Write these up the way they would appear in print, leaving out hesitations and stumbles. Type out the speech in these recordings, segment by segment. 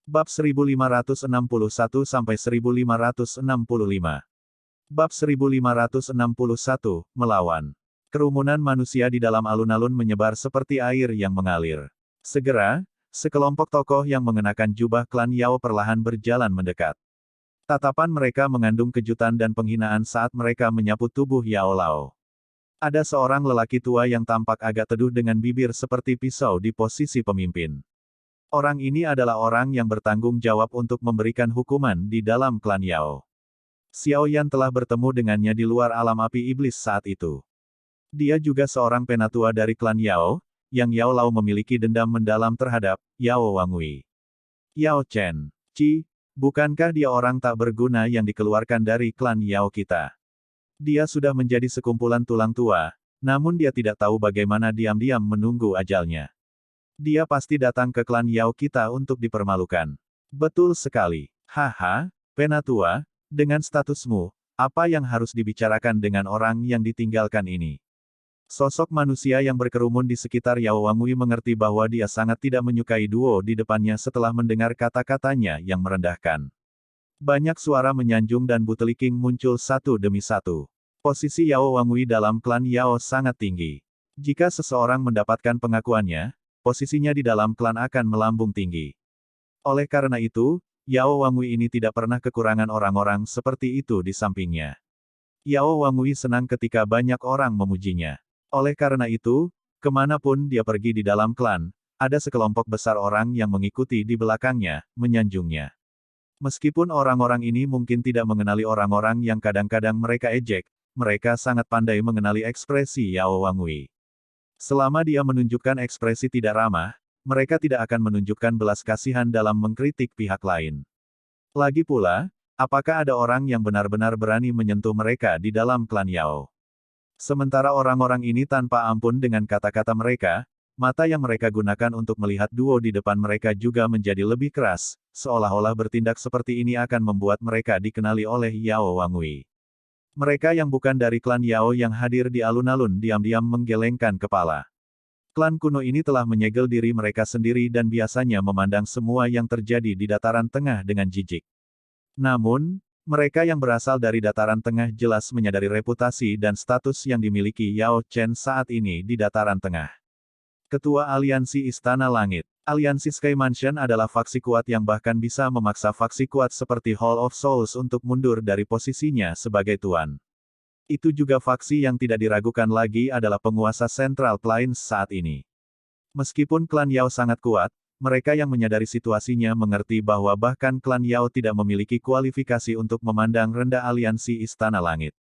Bab 1561-1565. Bab 1561, melawan. Kerumunan manusia di dalam alun-alun menyebar seperti air yang mengalir. Segera, sekelompok tokoh yang mengenakan jubah klan Yao perlahan berjalan mendekat. Tatapan mereka mengandung kejutan dan penghinaan saat mereka menyapu tubuh Yao Lao. Ada seorang lelaki tua yang tampak agak teduh dengan bibir seperti pisau di posisi pemimpin. Orang ini adalah orang yang bertanggung jawab untuk memberikan hukuman di dalam klan Yao. Xiao Yan telah bertemu dengannya di luar alam api iblis saat itu. Dia juga seorang penatua dari klan Yao, yang Yao Lao memiliki dendam mendalam terhadap Yao Wangui. Yao Chen, bukankah dia orang tak berguna yang dikeluarkan dari klan Yao kita? Dia sudah menjadi sekumpulan tulang tua, namun dia tidak tahu bagaimana diam-diam menunggu ajalnya. Dia pasti datang ke klan Yao kita untuk dipermalukan. Betul sekali. Haha, penatua, dengan statusmu, apa yang harus dibicarakan dengan orang yang ditinggalkan ini? Sosok manusia yang berkerumun di sekitar Yao Wangui mengerti bahwa dia sangat tidak menyukai duo di depannya setelah mendengar kata-katanya yang merendahkan. Banyak suara menyanjung dan buteliking muncul satu demi satu. Posisi Yao Wangui dalam klan Yao sangat tinggi. Jika seseorang mendapatkan pengakuannya, posisinya di dalam klan akan melambung tinggi. Oleh karena itu, Yao Wangui ini tidak pernah kekurangan orang-orang seperti itu di sampingnya. Yao Wangui senang ketika banyak orang memujinya. Oleh karena itu, kemanapun dia pergi di dalam klan, ada sekelompok besar orang yang mengikuti di belakangnya, menyanjungnya. Meskipun orang-orang ini mungkin tidak mengenali orang-orang yang kadang-kadang mereka ejek, mereka sangat pandai mengenali ekspresi Yao Wangui. Selama dia menunjukkan ekspresi tidak ramah, mereka tidak akan menunjukkan belas kasihan dalam mengkritik pihak lain. Lagi pula, apakah ada orang yang benar-benar berani menyentuh mereka di dalam klan Yao? Sementara orang-orang ini tanpa ampun dengan kata-kata mereka, mata yang mereka gunakan untuk melihat duo di depan mereka juga menjadi lebih keras, seolah-olah bertindak seperti ini akan membuat mereka dikenali oleh Yao Wangui. Mereka yang bukan dari klan Yao yang hadir di alun-alun diam-diam menggelengkan kepala. Klan kuno ini telah menyegel diri mereka sendiri dan biasanya memandang semua yang terjadi di dataran tengah dengan jijik. Namun, mereka yang berasal dari dataran tengah jelas menyadari reputasi dan status yang dimiliki Yao Chen saat ini di dataran tengah. Ketua Aliansi Istana Langit. Aliansi Sky Mansion adalah faksi kuat yang bahkan bisa memaksa faksi kuat seperti Hall of Souls untuk mundur dari posisinya sebagai tuan. Itu juga faksi yang tidak diragukan lagi adalah penguasa Central Plains saat ini. Meskipun klan Yao sangat kuat, mereka yang menyadari situasinya mengerti bahwa bahkan klan Yao tidak memiliki kualifikasi untuk memandang rendah Aliansi Istana Langit.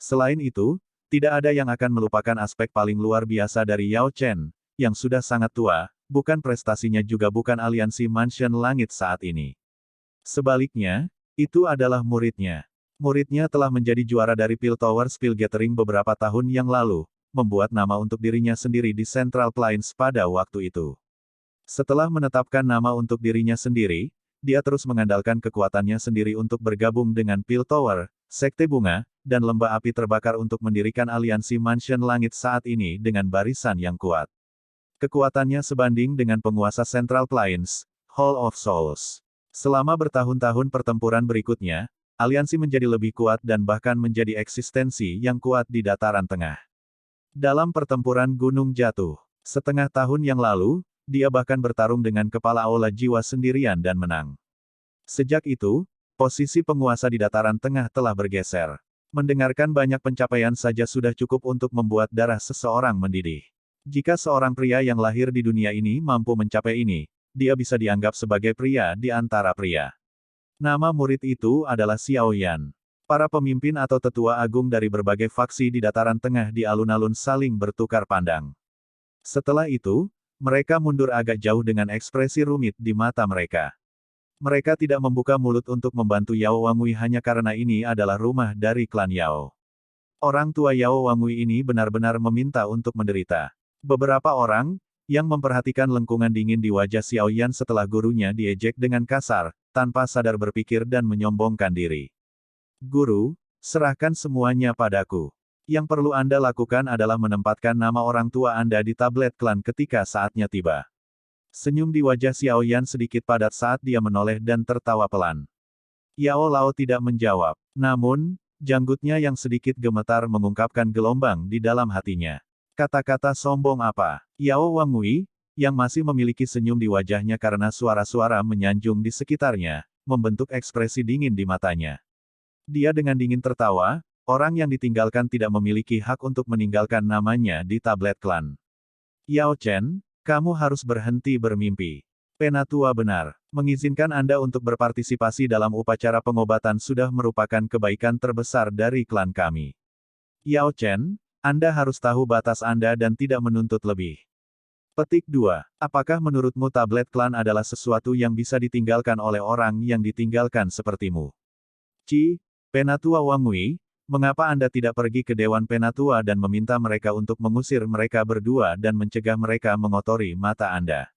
Selain itu, tidak ada yang akan melupakan aspek paling luar biasa dari Yao Chen, yang sudah sangat tua, bukan prestasinya juga bukan Aliansi Mansion Langit saat ini. Sebaliknya, itu adalah muridnya. Muridnya telah menjadi juara dari Piltover Spill Gathering beberapa tahun yang lalu, membuat nama untuk dirinya sendiri di Central Plains pada waktu itu. Setelah menetapkan nama untuk dirinya sendiri, dia terus mengandalkan kekuatannya sendiri untuk bergabung dengan Piltover, Sekte Bunga, dan Lembah Api Terbakar untuk mendirikan Aliansi Mansion Langit saat ini dengan barisan yang kuat. Kekuatannya sebanding dengan penguasa Central Plains, Hall of Souls. Selama bertahun-tahun pertempuran berikutnya, aliansi menjadi lebih kuat dan bahkan menjadi eksistensi yang kuat di dataran tengah. Dalam pertempuran Gunung Jatuh, setengah tahun yang lalu, dia bahkan bertarung dengan kepala aula jiwa sendirian dan menang. Sejak itu, posisi penguasa di dataran tengah telah bergeser. Mendengarkan banyak pencapaian saja sudah cukup untuk membuat darah seseorang mendidih. Jika seorang pria yang lahir di dunia ini mampu mencapai ini, dia bisa dianggap sebagai pria di antara pria. Nama murid itu adalah Xiao Yan. Para pemimpin atau tetua agung dari berbagai faksi di dataran tengah di alun-alun saling bertukar pandang. Setelah itu, mereka mundur agak jauh dengan ekspresi rumit di mata mereka. Mereka tidak membuka mulut untuk membantu Yao Wangui hanya karena ini adalah rumah dari klan Yao. Orang tua Yao Wangui ini benar-benar meminta untuk menderita. Beberapa orang, yang memperhatikan lengkungan dingin di wajah Xiao Yan setelah gurunya diejek dengan kasar, tanpa sadar berpikir dan menyombongkan diri. Guru, serahkan semuanya padaku. Yang perlu Anda lakukan adalah menempatkan nama orang tua Anda di tablet klan ketika saatnya tiba. Senyum di wajah Xiao Yan sedikit padat saat dia menoleh dan tertawa pelan. Yao Lao tidak menjawab. Namun, janggutnya yang sedikit gemetar mengungkapkan gelombang di dalam hatinya. Kata-kata sombong apa? Yao Wangui, yang masih memiliki senyum di wajahnya karena suara-suara menyanjung di sekitarnya, membentuk ekspresi dingin di matanya. Dia dengan dingin tertawa, orang yang ditinggalkan tidak memiliki hak untuk meninggalkan namanya di tablet klan. Yao Chen, kamu harus berhenti bermimpi. Penatua benar. Mengizinkan Anda untuk berpartisipasi dalam upacara pengobatan sudah merupakan kebaikan terbesar dari klan kami. Yao Chen, Anda harus tahu batas Anda dan tidak menuntut lebih. Petik 2. Apakah menurutmu tablet klan adalah sesuatu yang bisa ditinggalkan oleh orang yang ditinggalkan sepertimu? Penatua Wangui, mengapa Anda tidak pergi ke Dewan Penatua dan meminta mereka untuk mengusir mereka berdua dan mencegah mereka mengotori mata Anda?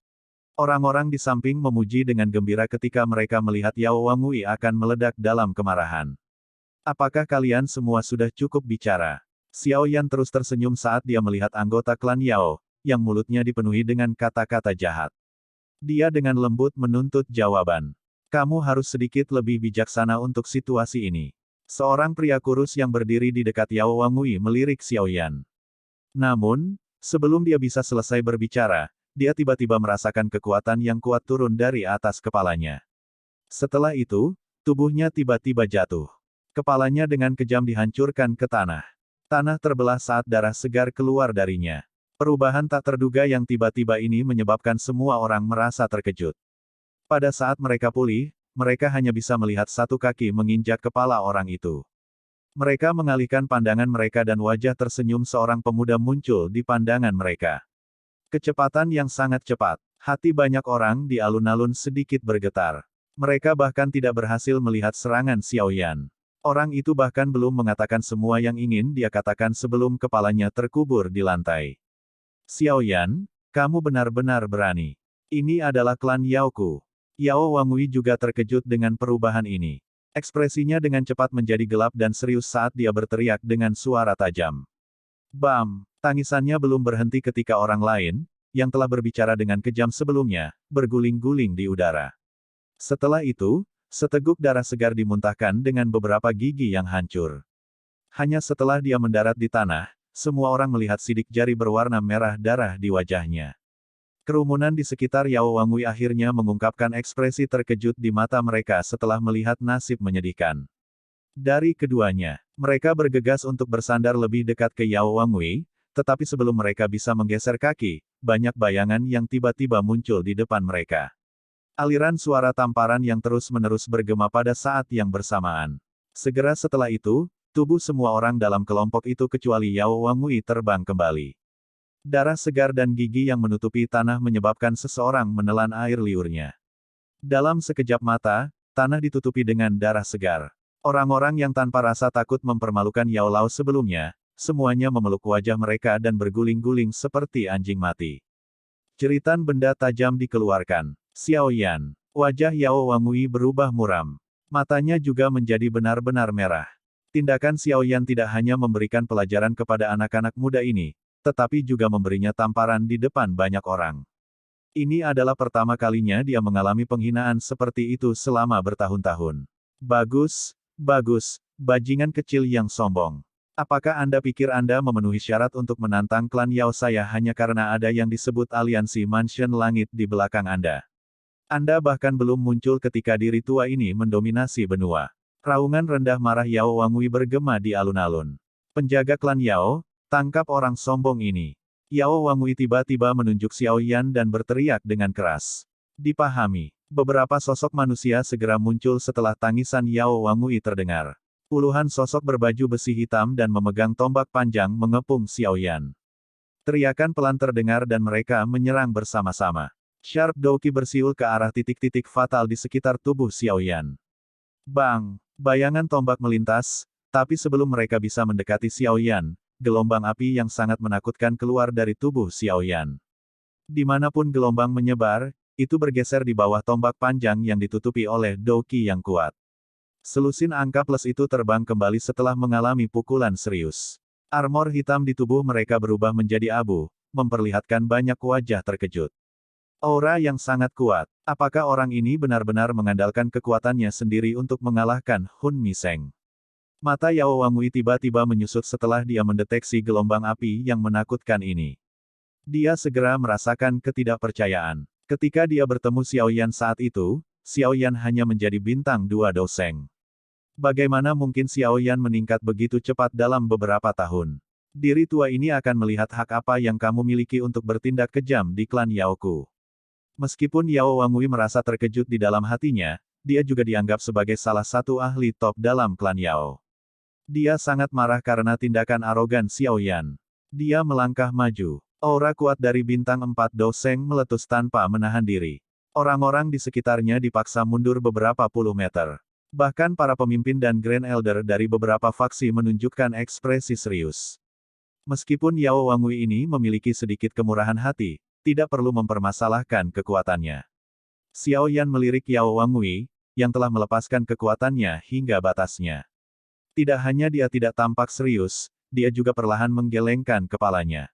Orang-orang di samping memuji dengan gembira ketika mereka melihat Yao Wangui akan meledak dalam kemarahan. Apakah kalian semua sudah cukup bicara? Xiao Yan terus tersenyum saat dia melihat anggota klan Yao, yang mulutnya dipenuhi dengan kata-kata jahat. Dia dengan lembut menuntut jawaban. Kamu harus sedikit lebih bijaksana untuk situasi ini. Seorang pria kurus yang berdiri di dekat Yao Wangui melirik Xiao Yan. Namun, sebelum dia bisa selesai berbicara, dia tiba-tiba merasakan kekuatan yang kuat turun dari atas kepalanya. Setelah itu, tubuhnya tiba-tiba jatuh. Kepalanya dengan kejam dihancurkan ke tanah. Tanah terbelah saat darah segar keluar darinya. Perubahan tak terduga yang tiba-tiba ini menyebabkan semua orang merasa terkejut. Pada saat mereka pulih, mereka hanya bisa melihat satu kaki menginjak kepala orang itu. Mereka mengalihkan pandangan mereka dan wajah tersenyum seorang pemuda muncul di pandangan mereka. Kecepatan yang sangat cepat. Hati banyak orang di alun-alun sedikit bergetar. Mereka bahkan tidak berhasil melihat serangan Xiao Yan. Orang itu bahkan belum mengatakan semua yang ingin dia katakan sebelum kepalanya terkubur di lantai. Xiao Yan, kamu benar-benar berani. Ini adalah klan Yaoku. Yao Wangui juga terkejut dengan perubahan ini. Ekspresinya dengan cepat menjadi gelap dan serius saat dia berteriak dengan suara tajam. Bam! Tangisannya belum berhenti ketika orang lain, yang telah berbicara dengan kejam sebelumnya, berguling-guling di udara. Setelah itu, seteguk darah segar dimuntahkan dengan beberapa gigi yang hancur. Hanya setelah dia mendarat di tanah, semua orang melihat sidik jari berwarna merah darah di wajahnya. Kerumunan di sekitar Yao Wangui akhirnya mengungkapkan ekspresi terkejut di mata mereka setelah melihat nasib menyedihkan. Dari keduanya, mereka bergegas untuk bersandar lebih dekat ke Yao Wangui, tetapi sebelum mereka bisa menggeser kaki, banyak bayangan yang tiba-tiba muncul di depan mereka. Aliran suara tamparan yang terus-menerus bergema pada saat yang bersamaan. Segera setelah itu, tubuh semua orang dalam kelompok itu kecuali Yao Wangui terbang kembali. Darah segar dan gigi yang menutupi tanah menyebabkan seseorang menelan air liurnya. Dalam sekejap mata, tanah ditutupi dengan darah segar. Orang-orang yang tanpa rasa takut mempermalukan Yao Lao sebelumnya, semuanya memeluk wajah mereka dan berguling-guling seperti anjing mati. Jeritan benda tajam dikeluarkan. Xiao Yan. Wajah Yao Wangui berubah muram. Matanya juga menjadi benar-benar merah. Tindakan Xiao Yan tidak hanya memberikan pelajaran kepada anak-anak muda ini, tetapi juga memberinya tamparan di depan banyak orang. Ini adalah pertama kalinya dia mengalami penghinaan seperti itu selama bertahun-tahun. Bagus, bagus, bajingan kecil yang sombong. Apakah Anda pikir Anda memenuhi syarat untuk menantang klan Yao saya hanya karena ada yang disebut aliansi Mansion Langit di belakang Anda? Anda bahkan belum muncul ketika diri tua ini mendominasi benua. Raungan rendah marah Yao Wangui bergema di alun-alun. Penjaga klan Yao, tangkap orang sombong ini. Yao Wangui tiba-tiba menunjuk Xiao Yan dan berteriak dengan keras. Dipahami. Beberapa sosok manusia segera muncul setelah tangisan Yao Wangui terdengar. Puluhan sosok berbaju besi hitam dan memegang tombak panjang mengepung Xiao Yan. Teriakan pelan terdengar dan mereka menyerang bersama-sama. Sharp Douki bersiul ke arah titik-titik fatal di sekitar tubuh Xiao Yan. Bang! Bayangan tombak melintas, tapi sebelum mereka bisa mendekati Xiao Yan, gelombang api yang sangat menakutkan keluar dari tubuh Xiao Yan. Dimanapun gelombang menyebar, itu bergeser di bawah tombak panjang yang ditutupi oleh Douki yang kuat. Selusin angka plus itu terbang kembali setelah mengalami pukulan serius. Armor hitam di tubuh mereka berubah menjadi abu, memperlihatkan banyak wajah terkejut. Aura yang sangat kuat. Apakah orang ini benar-benar mengandalkan kekuatannya sendiri untuk mengalahkan Hun Miseng? Mata Yao Wangui tiba-tiba menyusut setelah dia mendeteksi gelombang api yang menakutkan ini. Dia segera merasakan ketidakpercayaan. Ketika dia bertemu Xiao Yan saat itu, Xiao Yan hanya menjadi bintang 2 doseng. Bagaimana mungkin Xiao Yan meningkat begitu cepat dalam beberapa tahun? Diri tua ini akan melihat hak apa yang kamu miliki untuk bertindak kejam di klan Yaoku. Meskipun Yao Wangui merasa terkejut di dalam hatinya, dia juga dianggap sebagai salah satu ahli top dalam klan Yao. Dia sangat marah karena tindakan arogan Xiao Yan. Dia melangkah maju. Aura kuat dari bintang 4 doseng meletus tanpa menahan diri. Orang-orang di sekitarnya dipaksa mundur beberapa puluh meter. Bahkan para pemimpin dan Grand Elder dari beberapa faksi menunjukkan ekspresi serius. Meskipun Yao Wangui ini memiliki sedikit kemurahan hati, tidak perlu mempermasalahkan kekuatannya. Xiao Yan melirik Yao Wangui, yang telah melepaskan kekuatannya hingga batasnya. Tidak hanya dia tidak tampak serius, dia juga perlahan menggelengkan kepalanya.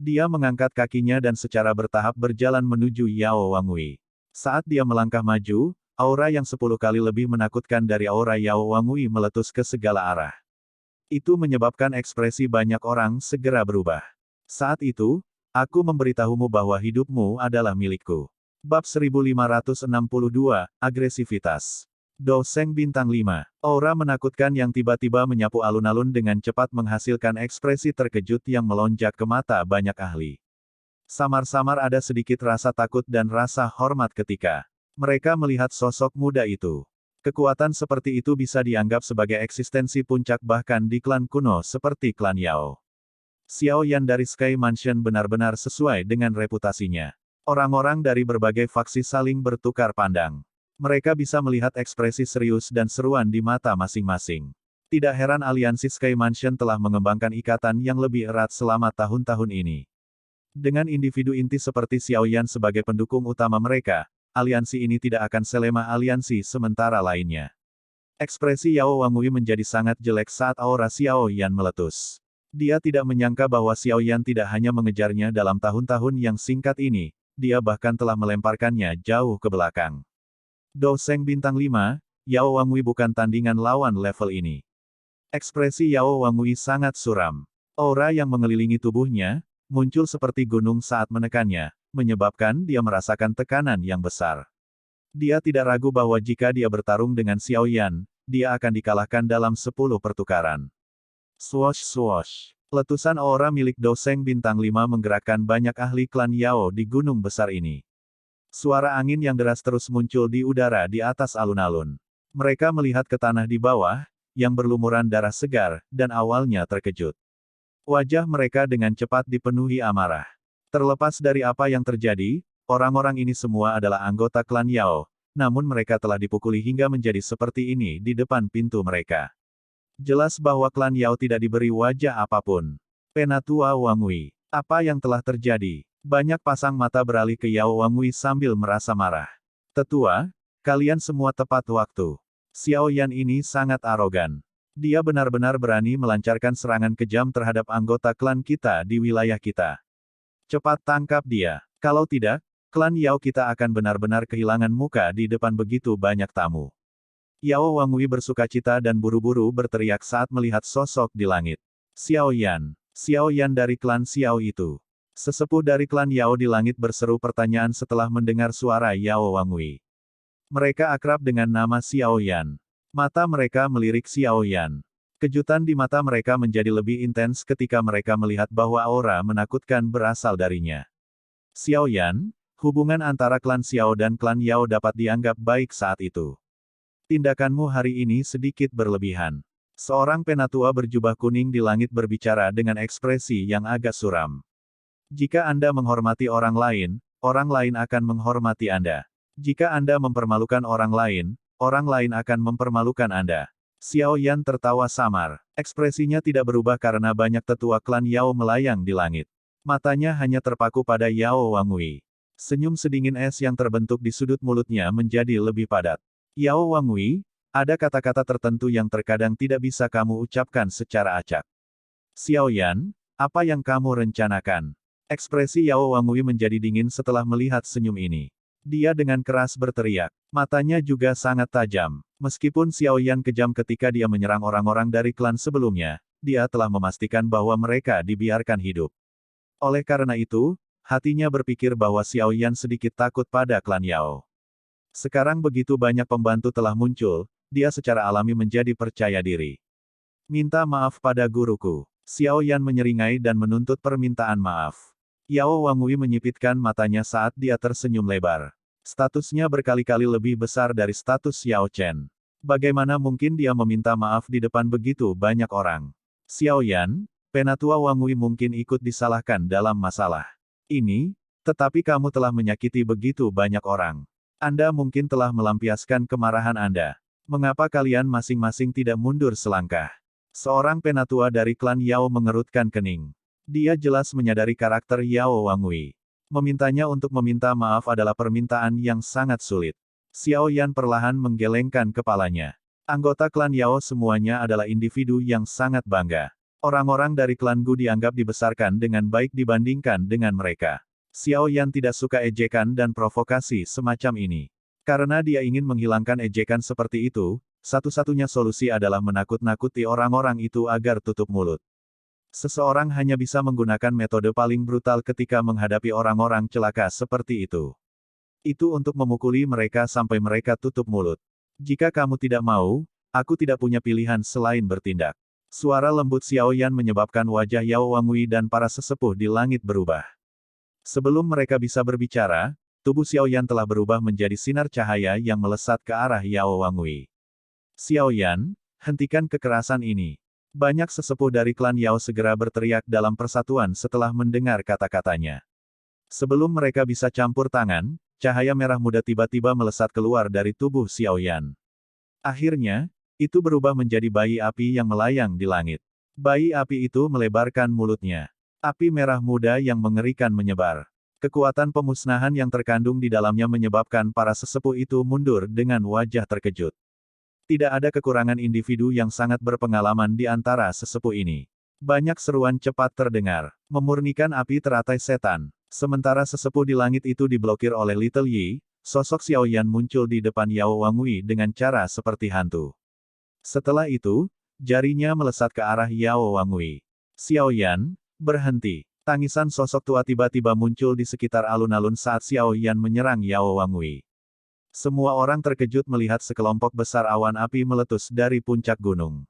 Dia mengangkat kakinya dan secara bertahap berjalan menuju Yao Wangui. Saat dia melangkah maju, aura yang 10 kali lebih menakutkan dari aura Yao Wangui meletus ke segala arah. Itu menyebabkan ekspresi banyak orang segera berubah. Saat itu, aku memberitahumu bahwa hidupmu adalah milikku. Bab 1562, Agresivitas. Doseng bintang 5. Aura menakutkan yang tiba-tiba menyapu alun-alun dengan cepat menghasilkan ekspresi terkejut yang melonjak ke mata banyak ahli. Samar-samar ada sedikit rasa takut dan rasa hormat ketika mereka melihat sosok muda itu. Kekuatan seperti itu bisa dianggap sebagai eksistensi puncak bahkan di klan kuno seperti klan Yao. Xiao Yan dari Sky Mansion benar-benar sesuai dengan reputasinya. Orang-orang dari berbagai faksi saling bertukar pandang. Mereka bisa melihat ekspresi serius dan seruan di mata masing-masing. Tidak heran aliansi Sky Mansion telah mengembangkan ikatan yang lebih erat selama tahun-tahun ini. Dengan individu inti seperti Xiao Yan sebagai pendukung utama mereka, aliansi ini tidak akan selemah aliansi sementara lainnya. Ekspresi Yao Wangui menjadi sangat jelek saat aura Xiao Yan meletus. Dia tidak menyangka bahwa Xiao Yan tidak hanya mengejarnya dalam tahun-tahun yang singkat ini, dia bahkan telah melemparkannya jauh ke belakang. Doseng bintang 5, Yao Wangui bukan tandingan lawan level ini. Ekspresi Yao Wangui sangat suram. Aura yang mengelilingi tubuhnya, muncul seperti gunung saat menekannya, menyebabkan dia merasakan tekanan yang besar. Dia tidak ragu bahwa jika dia bertarung dengan Xiao Yan, dia akan dikalahkan dalam 10 pertukaran. Swosh swosh. Letusan aura milik Doseng bintang 5 menggerakkan banyak ahli klan Yao di gunung besar ini. Suara angin yang deras terus muncul di udara di atas alun-alun. Mereka melihat ke tanah di bawah, yang berlumuran darah segar, dan awalnya terkejut. Wajah mereka dengan cepat dipenuhi amarah. Terlepas dari apa yang terjadi, orang-orang ini semua adalah anggota klan Yao, namun mereka telah dipukuli hingga menjadi seperti ini di depan pintu mereka. Jelas bahwa klan Yao tidak diberi wajah apapun. Penatua Wangui, apa yang telah terjadi? Banyak pasang mata beralih ke Yao Wangui sambil merasa marah. Tetua, kalian semua tepat waktu. Xiao Yan ini sangat arogan. Dia benar-benar berani melancarkan serangan kejam terhadap anggota klan kita di wilayah kita. Cepat tangkap dia. Kalau tidak, klan Yao kita akan benar-benar kehilangan muka di depan begitu banyak tamu. Yao Wangui bersukacita dan buru-buru berteriak saat melihat sosok di langit. Xiao Yan dari klan Xiao itu. Sesepuh dari klan Yao di langit berseru pertanyaan setelah mendengar suara Yao Wangui. Mereka akrab dengan nama Xiao Yan. Mata mereka melirik Xiao Yan. Kejutan di mata mereka menjadi lebih intens ketika mereka melihat bahwa aura menakutkan berasal darinya. Xiao Yan, hubungan antara klan Xiao dan klan Yao dapat dianggap baik saat itu. Tindakanmu hari ini sedikit berlebihan. Seorang penatua berjubah kuning di langit berbicara dengan ekspresi yang agak suram. Jika Anda menghormati orang lain akan menghormati Anda. Jika Anda mempermalukan orang lain akan mempermalukan Anda. Xiao Yan tertawa samar. Ekspresinya tidak berubah karena banyak tetua klan Yao melayang di langit. Matanya hanya terpaku pada Yao Wangui. Senyum sedingin es yang terbentuk di sudut mulutnya menjadi lebih padat. Yao Wangui, ada kata-kata tertentu yang terkadang tidak bisa kamu ucapkan secara acak. Xiao Yan, apa yang kamu rencanakan? Ekspresi Yao Wangui menjadi dingin setelah melihat senyum ini. Dia dengan keras berteriak. Matanya juga sangat tajam. Meskipun Xiao Yan kejam ketika dia menyerang orang-orang dari klan sebelumnya, dia telah memastikan bahwa mereka dibiarkan hidup. Oleh karena itu, hatinya berpikir bahwa Xiao Yan sedikit takut pada klan Yao. Sekarang begitu banyak pembantu telah muncul, dia secara alami menjadi percaya diri. Minta maaf pada guruku. Xiao Yan menyeringai dan menuntut permintaan maaf. Yao Wangui menyipitkan matanya saat dia tersenyum lebar. Statusnya berkali-kali lebih besar dari status Xiao Chen. Bagaimana mungkin dia meminta maaf di depan begitu banyak orang? Xiao Yan, Penatua Wangui mungkin ikut disalahkan dalam masalah ini, tetapi kamu telah menyakiti begitu banyak orang. Anda mungkin telah melampiaskan kemarahan Anda. Mengapa kalian masing-masing tidak mundur selangkah? Seorang penatua dari klan Yao mengerutkan kening. Dia jelas menyadari karakter Yao Wangui. Memintanya untuk meminta maaf adalah permintaan yang sangat sulit. Xiao Yan perlahan menggelengkan kepalanya. Anggota klan Yao semuanya adalah individu yang sangat bangga. Orang-orang dari klan Gu dianggap dibesarkan dengan baik dibandingkan dengan mereka. Xiao Yan tidak suka ejekan dan provokasi semacam ini. Karena dia ingin menghilangkan ejekan seperti itu, satu-satunya solusi adalah menakut-nakuti orang-orang itu agar tutup mulut. Seseorang hanya bisa menggunakan metode paling brutal ketika menghadapi orang-orang celaka seperti itu. Itu untuk memukuli mereka sampai mereka tutup mulut. Jika kamu tidak mau, aku tidak punya pilihan selain bertindak. Suara lembut Xiao Yan menyebabkan wajah Yao Wangui dan para sesepuh di langit berubah. Sebelum mereka bisa berbicara, tubuh Xiao Yan telah berubah menjadi sinar cahaya yang melesat ke arah Yao Wangui. Xiao Yan, hentikan kekerasan ini. Banyak sesepuh dari klan Yao segera berteriak dalam persatuan setelah mendengar kata-katanya. Sebelum mereka bisa campur tangan, cahaya merah muda tiba-tiba melesat keluar dari tubuh Xiao Yan. Akhirnya, itu berubah menjadi bayi api yang melayang di langit. Bayi api itu melebarkan mulutnya. Api merah muda yang mengerikan menyebar. Kekuatan pemusnahan yang terkandung di dalamnya menyebabkan para sesepuh itu mundur dengan wajah terkejut. Tidak ada kekurangan individu yang sangat berpengalaman di antara sesepuh ini. Banyak seruan cepat terdengar, memurnikan api teratai setan. Sementara sesepuh di langit itu diblokir oleh Little Yi, sosok Xiao Yan muncul di depan Yao Wangui dengan cara seperti hantu. Setelah itu, jarinya melesat ke arah Yao Wangui. Xiao Yan, berhenti. Tangisan sosok tua tiba-tiba muncul di sekitar alun-alun saat Xiao Yan menyerang Yao Wangui. Semua orang terkejut melihat sekelompok besar awan api meletus dari puncak gunung.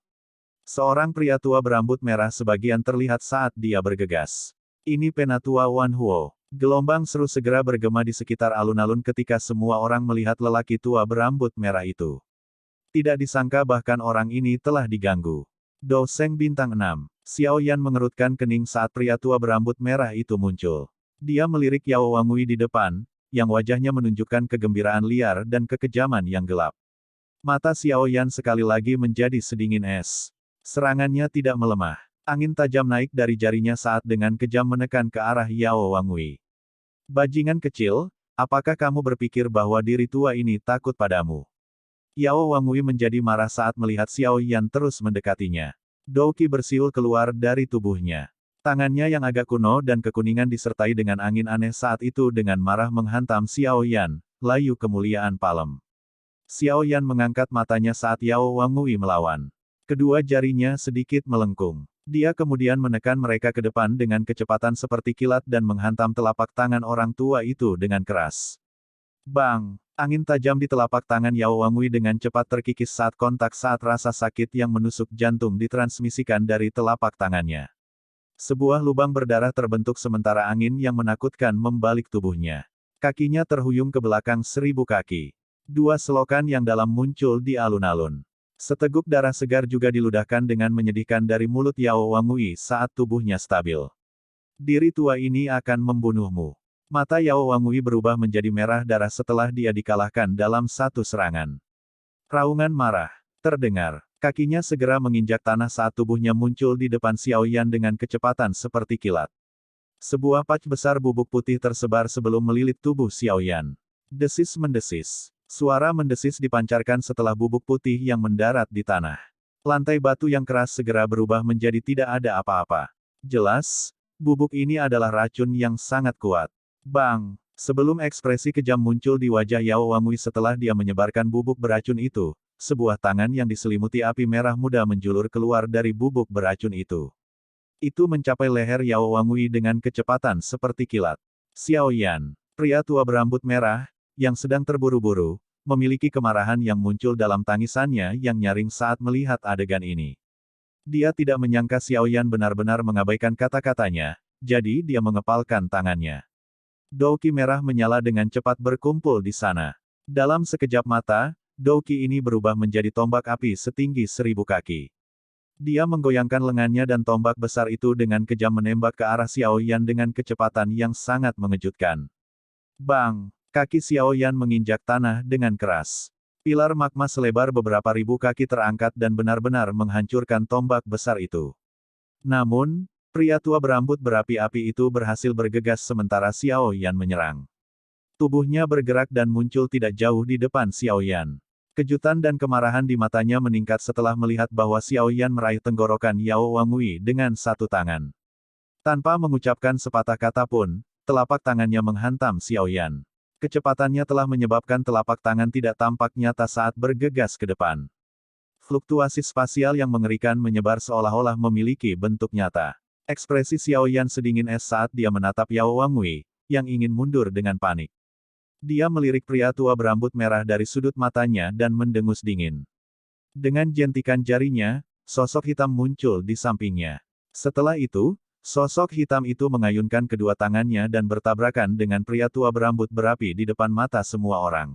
Seorang pria tua berambut merah sebagian terlihat saat dia bergegas. Ini Penatua Wan Huo. Gelombang seru segera bergema di sekitar alun-alun ketika semua orang melihat lelaki tua berambut merah itu. Tidak disangka bahkan orang ini telah diganggu. Doseng bintang 6. Xiao Yan mengerutkan kening saat pria tua berambut merah itu muncul. Dia melirik Yao Wangui di depan, yang wajahnya menunjukkan kegembiraan liar dan kekejaman yang gelap. Mata Xiao Yan sekali lagi menjadi sedingin es. Serangannya tidak melemah. Angin tajam naik dari jarinya saat dengan kejam menekan ke arah Yao Wangui. Bajingan kecil, apakah kamu berpikir bahwa diri tua ini takut padamu? Yao Wangui menjadi marah saat melihat Xiao Yan terus mendekatinya. Douqi bersiul keluar dari tubuhnya. Tangannya yang agak kuno dan kekuningan disertai dengan angin aneh saat itu dengan marah menghantam Xiao Yan, layu kemuliaan Palem. Xiao Yan mengangkat matanya saat Yao Wangui melawan. Kedua jarinya sedikit melengkung. Dia kemudian menekan mereka ke depan dengan kecepatan seperti kilat dan menghantam telapak tangan orang tua itu dengan keras. Bang! Angin tajam di telapak tangan Yao Wangui dengan cepat terkikis saat kontak saat rasa sakit yang menusuk jantung ditransmisikan dari telapak tangannya. Sebuah lubang berdarah terbentuk sementara angin yang menakutkan membalik tubuhnya. Kakinya terhuyung ke belakang 1000 kaki. Dua selokan yang dalam muncul di alun-alun. Seteguk darah segar juga diludahkan dengan menyedihkan dari mulut Yao Wangui saat tubuhnya stabil. Diri tua ini akan membunuhmu. Mata Yao Wangui berubah menjadi merah darah setelah dia dikalahkan dalam satu serangan. Raungan marah terdengar. Kakinya segera menginjak tanah saat tubuhnya muncul di depan Xiao Yan dengan kecepatan seperti kilat. Sebuah patch besar bubuk putih tersebar sebelum melilit tubuh Xiao Yan. Desis-mendesis. Suara mendesis dipancarkan setelah bubuk putih yang mendarat di tanah. Lantai batu yang keras segera berubah menjadi tidak ada apa-apa. Jelas, Bubuk ini adalah racun yang sangat kuat. Bang! Sebelum ekspresi kejam muncul di wajah Yao Wangui setelah dia menyebarkan bubuk beracun itu, sebuah tangan yang diselimuti api merah muda menjulur keluar dari bubuk beracun itu. Itu mencapai leher Yao Wangui dengan kecepatan seperti kilat. Xiao Yan, pria tua berambut merah, yang sedang terburu-buru, memiliki kemarahan yang muncul dalam tangisannya yang nyaring saat melihat adegan ini. Dia tidak menyangka Xiao Yan benar-benar mengabaikan kata-katanya, jadi dia mengepalkan tangannya. Douki merah menyala dengan cepat berkumpul di sana. Dalam sekejap mata, douki ini berubah menjadi tombak api setinggi 1000 kaki. Dia menggoyangkan lengannya dan tombak besar itu dengan kejam menembak ke arah Xiao Yan dengan kecepatan yang sangat mengejutkan. Bang! Kaki Xiao Yan menginjak tanah dengan keras. Pilar magma selebar beberapa ribu kaki terangkat dan benar-benar menghancurkan tombak besar itu. Namun, pria tua berambut berapi-api itu berhasil bergegas sementara Xiao Yan menyerang. Tubuhnya bergerak dan muncul tidak jauh di depan Xiao Yan. Kejutan dan kemarahan di matanya meningkat setelah melihat bahwa Xiao Yan meraih tenggorokan Yao Wangui dengan satu tangan. Tanpa mengucapkan sepatah kata pun, telapak tangannya menghantam Xiao Yan. Kecepatannya telah menyebabkan telapak tangan tidak tampak nyata saat bergegas ke depan. Fluktuasi spasial yang mengerikan menyebar seolah-olah memiliki bentuk nyata. Ekspresi Xiao Yan sedingin es saat dia menatap Yao Wangui, yang ingin mundur dengan panik. Dia melirik pria tua berambut merah dari sudut matanya dan mendengus dingin. Dengan jentikan jarinya, sosok hitam muncul di sampingnya. Setelah itu, sosok hitam itu mengayunkan kedua tangannya dan bertabrakan dengan pria tua berambut berapi di depan mata semua orang.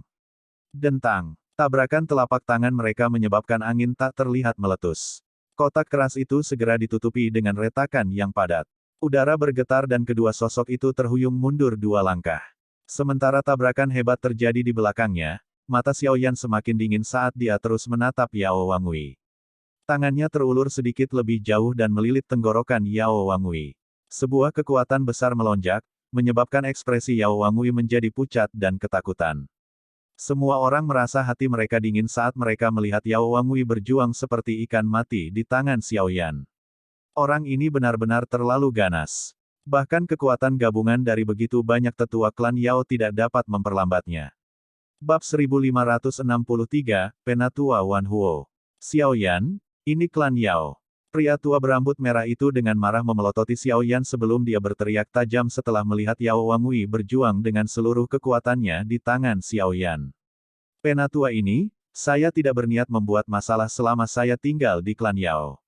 Dentang! Tabrakan telapak tangan mereka menyebabkan angin tak terlihat meletus. Kotak keras itu segera ditutupi dengan retakan yang padat. Udara bergetar dan kedua sosok itu terhuyung mundur 2 langkah. Sementara tabrakan hebat terjadi di belakangnya, mata Xiao Yan semakin dingin saat dia terus menatap Yao Wangui. Tangannya terulur sedikit lebih jauh dan melilit tenggorokan Yao Wangui. Sebuah kekuatan besar melonjak, menyebabkan ekspresi Yao Wangui menjadi pucat dan ketakutan. Semua orang merasa hati mereka dingin saat mereka melihat Yao Wangui berjuang seperti ikan mati di tangan Xiao Yan. Orang ini benar-benar terlalu ganas. Bahkan kekuatan gabungan dari begitu banyak tetua klan Yao tidak dapat memperlambatnya. Bab 1563, Penatua Wan Huo. Xiao Yan, ini klan Yao. Pria tua berambut merah itu dengan marah memelototi Xiao Yan sebelum dia berteriak tajam setelah melihat Yao Wangui berjuang dengan seluruh kekuatannya di tangan Xiao Yan. Penatua ini, saya tidak berniat membuat masalah selama saya tinggal di klan Yao.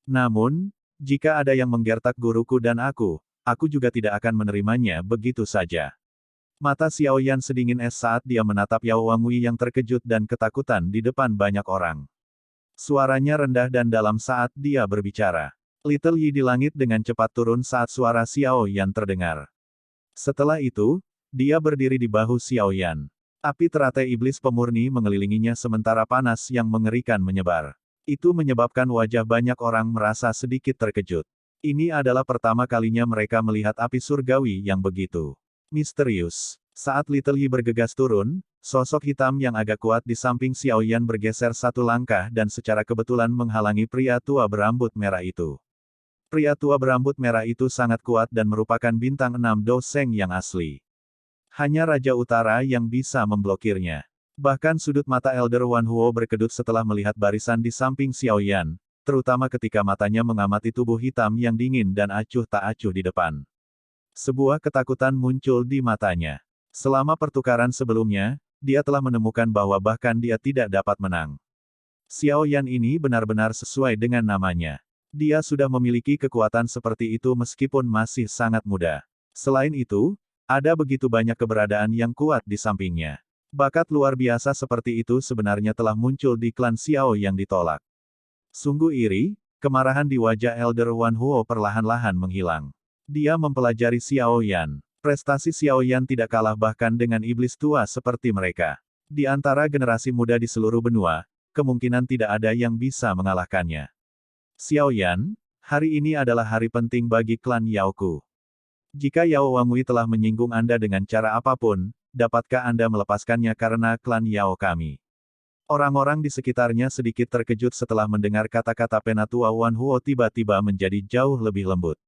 Namun, jika ada yang menggertak guruku dan aku juga tidak akan menerimanya begitu saja. Mata Xiao Yan sedingin es saat dia menatap Yao Wangui yang terkejut dan ketakutan di depan banyak orang. Suaranya rendah dan dalam saat dia berbicara. Little Yi di langit dengan cepat turun saat suara Xiao Yan terdengar. Setelah itu, dia berdiri di bahu Xiao Yan. Api teratai iblis pemurni mengelilinginya sementara panas yang mengerikan menyebar. Itu menyebabkan wajah banyak orang merasa sedikit terkejut. Ini adalah pertama kalinya mereka melihat api surgawi yang begitu misterius. Saat Little Yi bergegas turun, sosok hitam yang agak kuat di samping Xiao Yan bergeser satu langkah dan secara kebetulan menghalangi pria tua berambut merah itu. Pria tua berambut merah itu sangat kuat dan merupakan bintang 6 Do Seng yang asli. Hanya Raja Utara yang bisa memblokirnya. Bahkan sudut mata Elder Wan Huo berkedut setelah melihat barisan di samping Xiao Yan, terutama ketika matanya mengamati tubuh hitam yang dingin dan acuh tak acuh di depan. Sebuah ketakutan muncul di matanya. Selama pertukaran sebelumnya, dia telah menemukan bahwa bahkan dia tidak dapat menang. Xiao Yan ini benar-benar sesuai dengan namanya. Dia sudah memiliki kekuatan seperti itu meskipun masih sangat muda. Selain itu, ada begitu banyak keberadaan yang kuat di sampingnya. Bakat luar biasa seperti itu sebenarnya telah muncul di klan Xiao yang ditolak. Sungguh iri, kemarahan di wajah Elder Wan Huo perlahan-lahan menghilang. Dia mempelajari Xiao Yan. Prestasi Xiao Yan tidak kalah bahkan dengan iblis tua seperti mereka. Di antara generasi muda di seluruh benua, kemungkinan tidak ada yang bisa mengalahkannya. Xiao Yan, hari ini adalah hari penting bagi klan Yaoku. Jika Yao Wangui telah menyinggung Anda dengan cara apapun, dapatkah Anda melepaskannya karena klan Yao kami? Orang-orang di sekitarnya sedikit terkejut setelah mendengar kata-kata Penatua Wan Huo tiba-tiba menjadi jauh lebih lembut.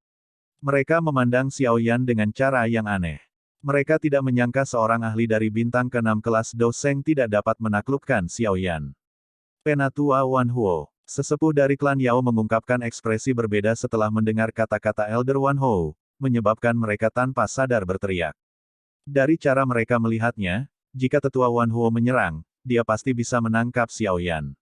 Mereka memandang Xiao Yan dengan cara yang aneh. Mereka tidak menyangka seorang ahli dari bintang ke-6 kelas Doseng tidak dapat menaklukkan Xiao Yan. Penatua Wan Huo, sesepuh dari klan Yao mengungkapkan ekspresi berbeda setelah mendengar kata-kata Elder Wan Huo, menyebabkan mereka tanpa sadar berteriak. Dari cara mereka melihatnya, jika tetua Wan Huo menyerang, dia pasti bisa menangkap Xiao Yan.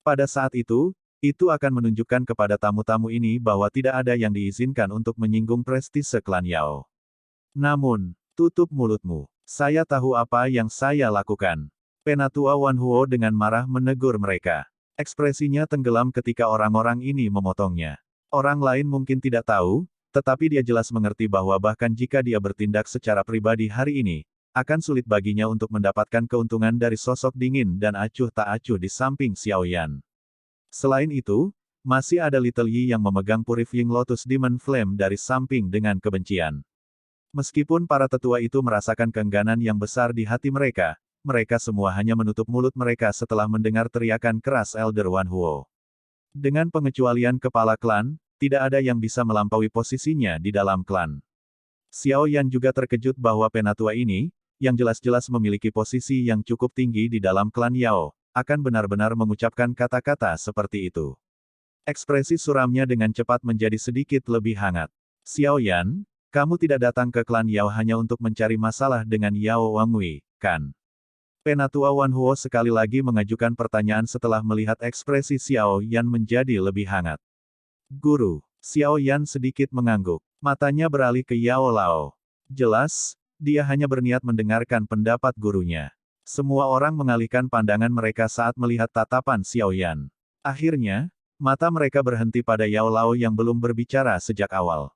Pada saat itu akan menunjukkan kepada tamu-tamu ini bahwa tidak ada yang diizinkan untuk menyinggung prestise klan Yao. Namun, tutup mulutmu. Saya tahu apa yang saya lakukan. Penatua Wan Huo dengan marah menegur mereka. Ekspresinya tenggelam ketika orang-orang ini memotongnya. Orang lain mungkin tidak tahu, tetapi dia jelas mengerti bahwa bahkan jika dia bertindak secara pribadi hari ini, akan sulit baginya untuk mendapatkan keuntungan dari sosok dingin dan acuh tak acuh di samping Xiao Yan. Selain itu, masih ada Little Yi yang memegang Purifying Lotus Demon Flame dari samping dengan kebencian. Meskipun para tetua itu merasakan keengganan yang besar di hati mereka, mereka semua hanya menutup mulut mereka setelah mendengar teriakan keras Elder Wan Huo. Dengan pengecualian kepala klan, tidak ada yang bisa melampaui posisinya di dalam klan. Xiao Yan juga terkejut bahwa penatua ini, yang jelas-jelas memiliki posisi yang cukup tinggi di dalam klan Yao, akan benar-benar mengucapkan kata-kata seperti itu. Ekspresi suramnya dengan cepat menjadi sedikit lebih hangat. Xiao Yan, kamu tidak datang ke klan Yao hanya untuk mencari masalah dengan Yao Wangui, kan? Penatua Wan Huo sekali lagi mengajukan pertanyaan setelah melihat ekspresi Xiao Yan menjadi lebih hangat. Guru, Xiao Yan sedikit mengangguk. Matanya beralih ke Yao Lao. Jelas, dia hanya berniat mendengarkan pendapat gurunya. Semua orang mengalihkan pandangan mereka saat melihat tatapan Xiao Yan. Akhirnya, mata mereka berhenti pada Yao Lao yang belum berbicara sejak awal.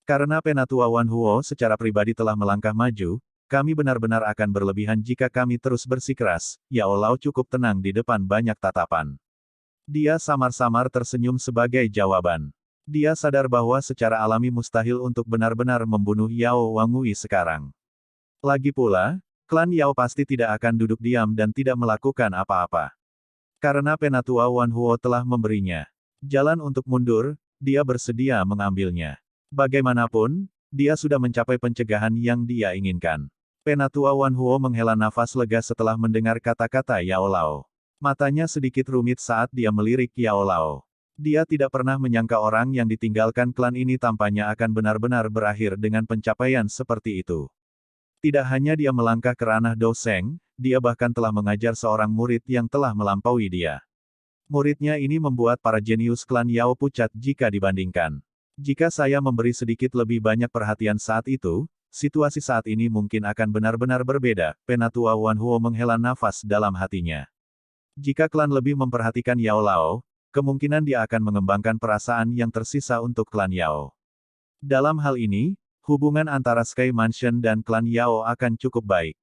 Karena Penatua Wan Huo secara pribadi telah melangkah maju, kami benar-benar akan berlebihan jika kami terus bersikeras. Yao Lao cukup tenang di depan banyak tatapan. Dia samar-samar tersenyum sebagai jawaban. Dia sadar bahwa secara alami mustahil untuk benar-benar membunuh Yao Wangui sekarang. Lagi pula, klan Yao pasti tidak akan duduk diam dan tidak melakukan apa-apa. Karena Penatua Wan Huo telah memberinya jalan untuk mundur, dia bersedia mengambilnya. Bagaimanapun, dia sudah mencapai pencegahan yang dia inginkan. Penatua Wan Huo menghela nafas lega setelah mendengar kata-kata Yao Lao. Matanya sedikit rumit saat dia melirik Yao Lao. Dia tidak pernah menyangka orang yang ditinggalkan klan ini tampaknya akan benar-benar berakhir dengan pencapaian seperti itu. Tidak hanya dia melangkah ke ranah Doseng, dia bahkan telah mengajar seorang murid yang telah melampaui dia. Muridnya ini membuat para jenius klan Yao pucat jika dibandingkan. Jika saya memberi sedikit lebih banyak perhatian saat itu, situasi saat ini mungkin akan benar-benar berbeda. Penatua Wan Huo menghela nafas dalam hatinya. Jika klan lebih memperhatikan Yao Lao, kemungkinan dia akan mengembangkan perasaan yang tersisa untuk klan Yao. Dalam hal ini, hubungan antara Sky Mansion dan klan Yao akan cukup baik.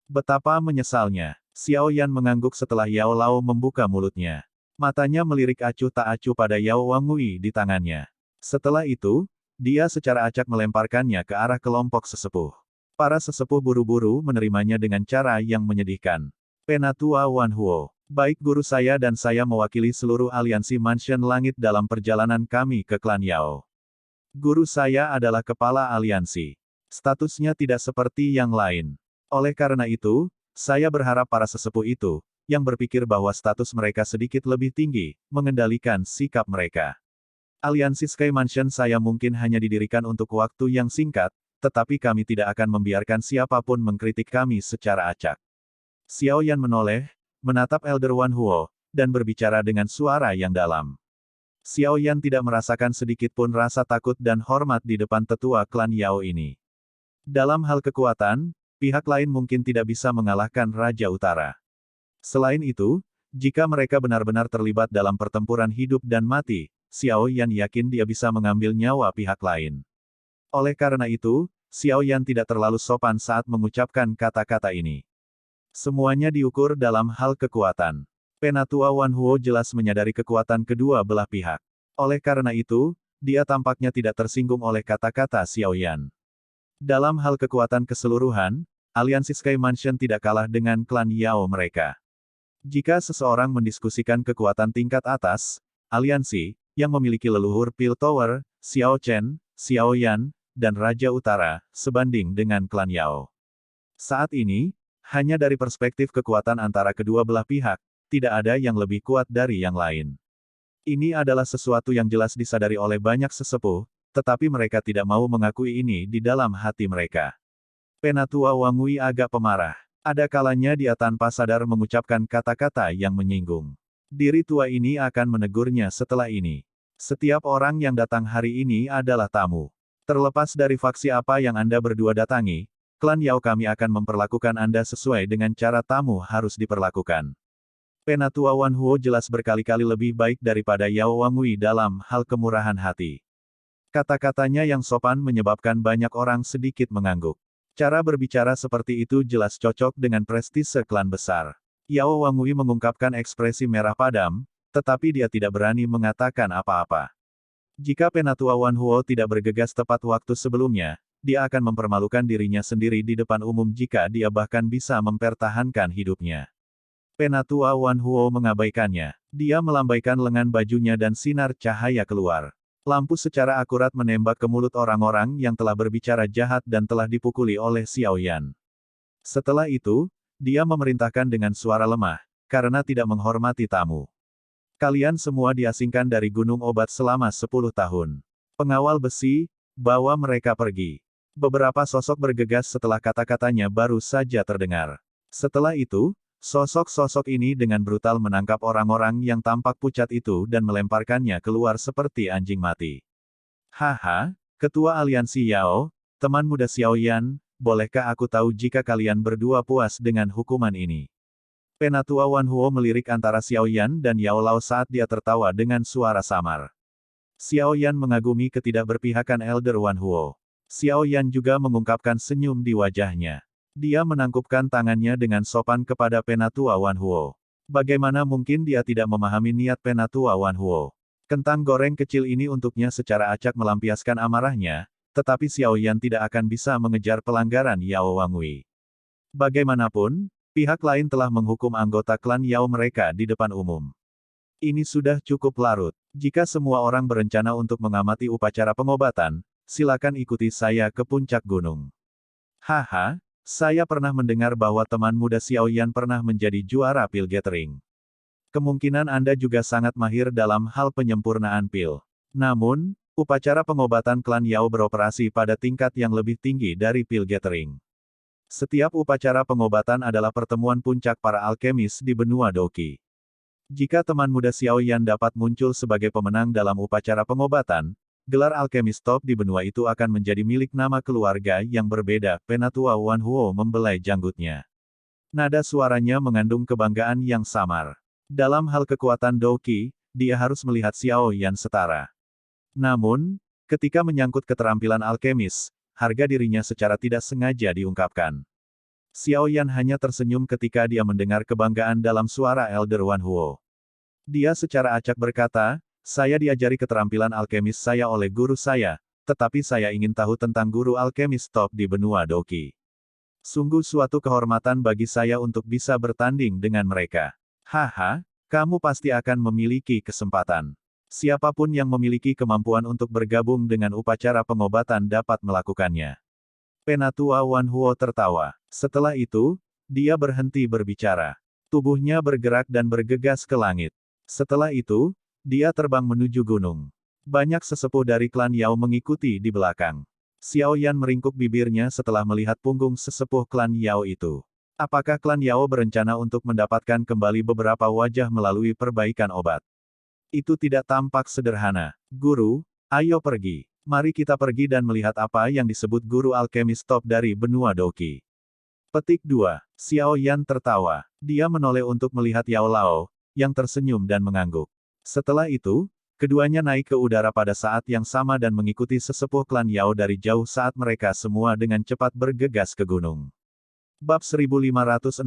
Betapa menyesalnya. Xiao Yan mengangguk setelah Yao Lao membuka mulutnya. Matanya melirik acuh tak acuh pada Yao Wangui di tangannya. Setelah itu, dia secara acak melemparkannya ke arah kelompok sesepuh. Para sesepuh buru-buru menerimanya dengan cara yang menyedihkan. Penatua Wan Huo, baik guru saya dan saya mewakili seluruh aliansi Mansion Langit dalam perjalanan kami ke klan Yao. Guru saya adalah kepala aliansi. Statusnya tidak seperti yang lain. Oleh karena itu, saya berharap para sesepuh itu, yang berpikir bahwa status mereka sedikit lebih tinggi, mengendalikan sikap mereka. Aliansi Sky Mansion saya mungkin hanya didirikan untuk waktu yang singkat, tetapi kami tidak akan membiarkan siapapun mengkritik kami secara acak. Xiao Yan menoleh, menatap Elder Wan Huo, dan berbicara dengan suara yang dalam. Xiao Yan tidak merasakan sedikit pun rasa takut dan hormat di depan tetua klan Yao ini. Dalam hal kekuatan, pihak lain mungkin tidak bisa mengalahkan Raja Utara. Selain itu, jika mereka benar-benar terlibat dalam pertempuran hidup dan mati, Xiao Yan yakin dia bisa mengambil nyawa pihak lain. Oleh karena itu, Xiao Yan tidak terlalu sopan saat mengucapkan kata-kata ini. Semuanya diukur dalam hal kekuatan. Penatua Wan Huo jelas menyadari kekuatan kedua belah pihak. Oleh karena itu, dia tampaknya tidak tersinggung oleh kata-kata Xiao Yan. Dalam hal kekuatan keseluruhan, aliansi Sky Mansion tidak kalah dengan klan Yao mereka. Jika seseorang mendiskusikan kekuatan tingkat atas, aliansi, yang memiliki leluhur Pil Tower, Xiao Chen, Xiao Yan, dan Raja Utara, sebanding dengan klan Yao. Saat ini, hanya dari perspektif kekuatan antara kedua belah pihak, tidak ada yang lebih kuat dari yang lain. Ini adalah sesuatu yang jelas disadari oleh banyak sesepuh, tetapi mereka tidak mau mengakui ini di dalam hati mereka. Penatua Wang Wei agak pemarah. Ada kalanya dia tanpa sadar mengucapkan kata-kata yang menyinggung. Diri tua ini akan menegurnya setelah ini. Setiap orang yang datang hari ini adalah tamu. Terlepas dari faksi apa yang Anda berdua datangi, klan Yao kami akan memperlakukan Anda sesuai dengan cara tamu harus diperlakukan. Penatua Wan Huo jelas berkali-kali lebih baik daripada Yao Wang Wei dalam hal kemurahan hati. Kata-katanya yang sopan menyebabkan banyak orang sedikit mengangguk. Cara berbicara seperti itu jelas cocok dengan prestise klan besar. Yao Wang Wei mengungkapkan ekspresi merah padam, tetapi dia tidak berani mengatakan apa-apa. Jika Penatua Wan Huo tidak bergegas tepat waktu sebelumnya, dia akan mempermalukan dirinya sendiri di depan umum jika dia bahkan bisa mempertahankan hidupnya. Penatua Wan Huo mengabaikannya. Dia melambaikan lengan bajunya dan sinar cahaya keluar. Lampu secara akurat menembak ke mulut orang-orang yang telah berbicara jahat dan telah dipukuli oleh Xiao Yan. Setelah itu, dia memerintahkan dengan suara lemah, karena tidak menghormati tamu. Kalian semua diasingkan dari Gunung Obat selama 10 tahun. Pengawal besi, bawa mereka pergi. Beberapa sosok bergegas setelah kata-katanya baru saja terdengar. Setelah itu, sosok-sosok ini dengan brutal menangkap orang-orang yang tampak pucat itu dan melemparkannya keluar seperti anjing mati. Haha, Ketua Aliansi Yao, teman muda Xiao Yan, bolehkah aku tahu jika kalian berdua puas dengan hukuman ini? Penatua Wan Huo melirik antara Xiao Yan dan Yao Lao saat dia tertawa dengan suara samar. Xiao Yan mengagumi ketidakberpihakan Elder Wan Huo. Xiao Yan juga mengungkapkan senyum di wajahnya. Dia menangkupkan tangannya dengan sopan kepada Penatua Wan Huo. Bagaimana mungkin dia tidak memahami niat Penatua Wan Huo? Kentang goreng kecil ini untuknya secara acak melampiaskan amarahnya, tetapi Xiao Yan tidak akan bisa mengejar pelanggaran Yao Wang Wei. Bagaimanapun, pihak lain telah menghukum anggota klan Yao mereka di depan umum. Ini sudah cukup larut. Jika semua orang berencana untuk mengamati upacara pengobatan, silakan ikuti saya ke puncak gunung. Haha. Saya pernah mendengar bahwa teman muda Xiao Yan pernah menjadi juara pil gathering. Kemungkinan Anda juga sangat mahir dalam hal penyempurnaan pil. Namun, upacara pengobatan klan Yao beroperasi pada tingkat yang lebih tinggi dari pil gathering. Setiap upacara pengobatan adalah pertemuan puncak para alkemis di benua Doqi. Jika teman muda Xiao Yan dapat muncul sebagai pemenang dalam upacara pengobatan, gelar alkemis top di benua itu akan menjadi milik nama keluarga yang berbeda. Penatua Wan Huo membelai janggutnya. Nada suaranya mengandung kebanggaan yang samar. Dalam hal kekuatan Doqi, dia harus melihat Xiao Yan setara. Namun, ketika menyangkut keterampilan alkemis, harga dirinya secara tidak sengaja diungkapkan. Xiao Yan hanya tersenyum ketika dia mendengar kebanggaan dalam suara Elder Wan Huo. Dia secara acak berkata, saya diajari keterampilan alkemis saya oleh guru saya, tetapi saya ingin tahu tentang guru alkemis top di benua Doqi. Sungguh suatu kehormatan bagi saya untuk bisa bertanding dengan mereka. Haha, kamu pasti akan memiliki kesempatan. Siapapun yang memiliki kemampuan untuk bergabung dengan upacara pengobatan dapat melakukannya. Penatua Wan Huo tertawa. Setelah itu, dia berhenti berbicara. Tubuhnya bergerak dan bergegas ke langit. Setelah itu, dia terbang menuju gunung. Banyak sesepuh dari klan Yao mengikuti di belakang. Xiao Yan meringkuk bibirnya setelah melihat punggung sesepuh klan Yao itu. Apakah klan Yao berencana untuk mendapatkan kembali beberapa wajah melalui perbaikan obat? Itu tidak tampak sederhana. Guru, ayo pergi. Mari kita pergi dan melihat apa yang disebut guru alkemis top dari benua Doqi. Petik 2. Xiao Yan tertawa. Dia menoleh untuk melihat Yao Lao, yang tersenyum dan mengangguk. Setelah itu, keduanya naik ke udara pada saat yang sama dan mengikuti sesepuh klan Yao dari jauh saat mereka semua dengan cepat bergegas ke gunung. Bab 1564,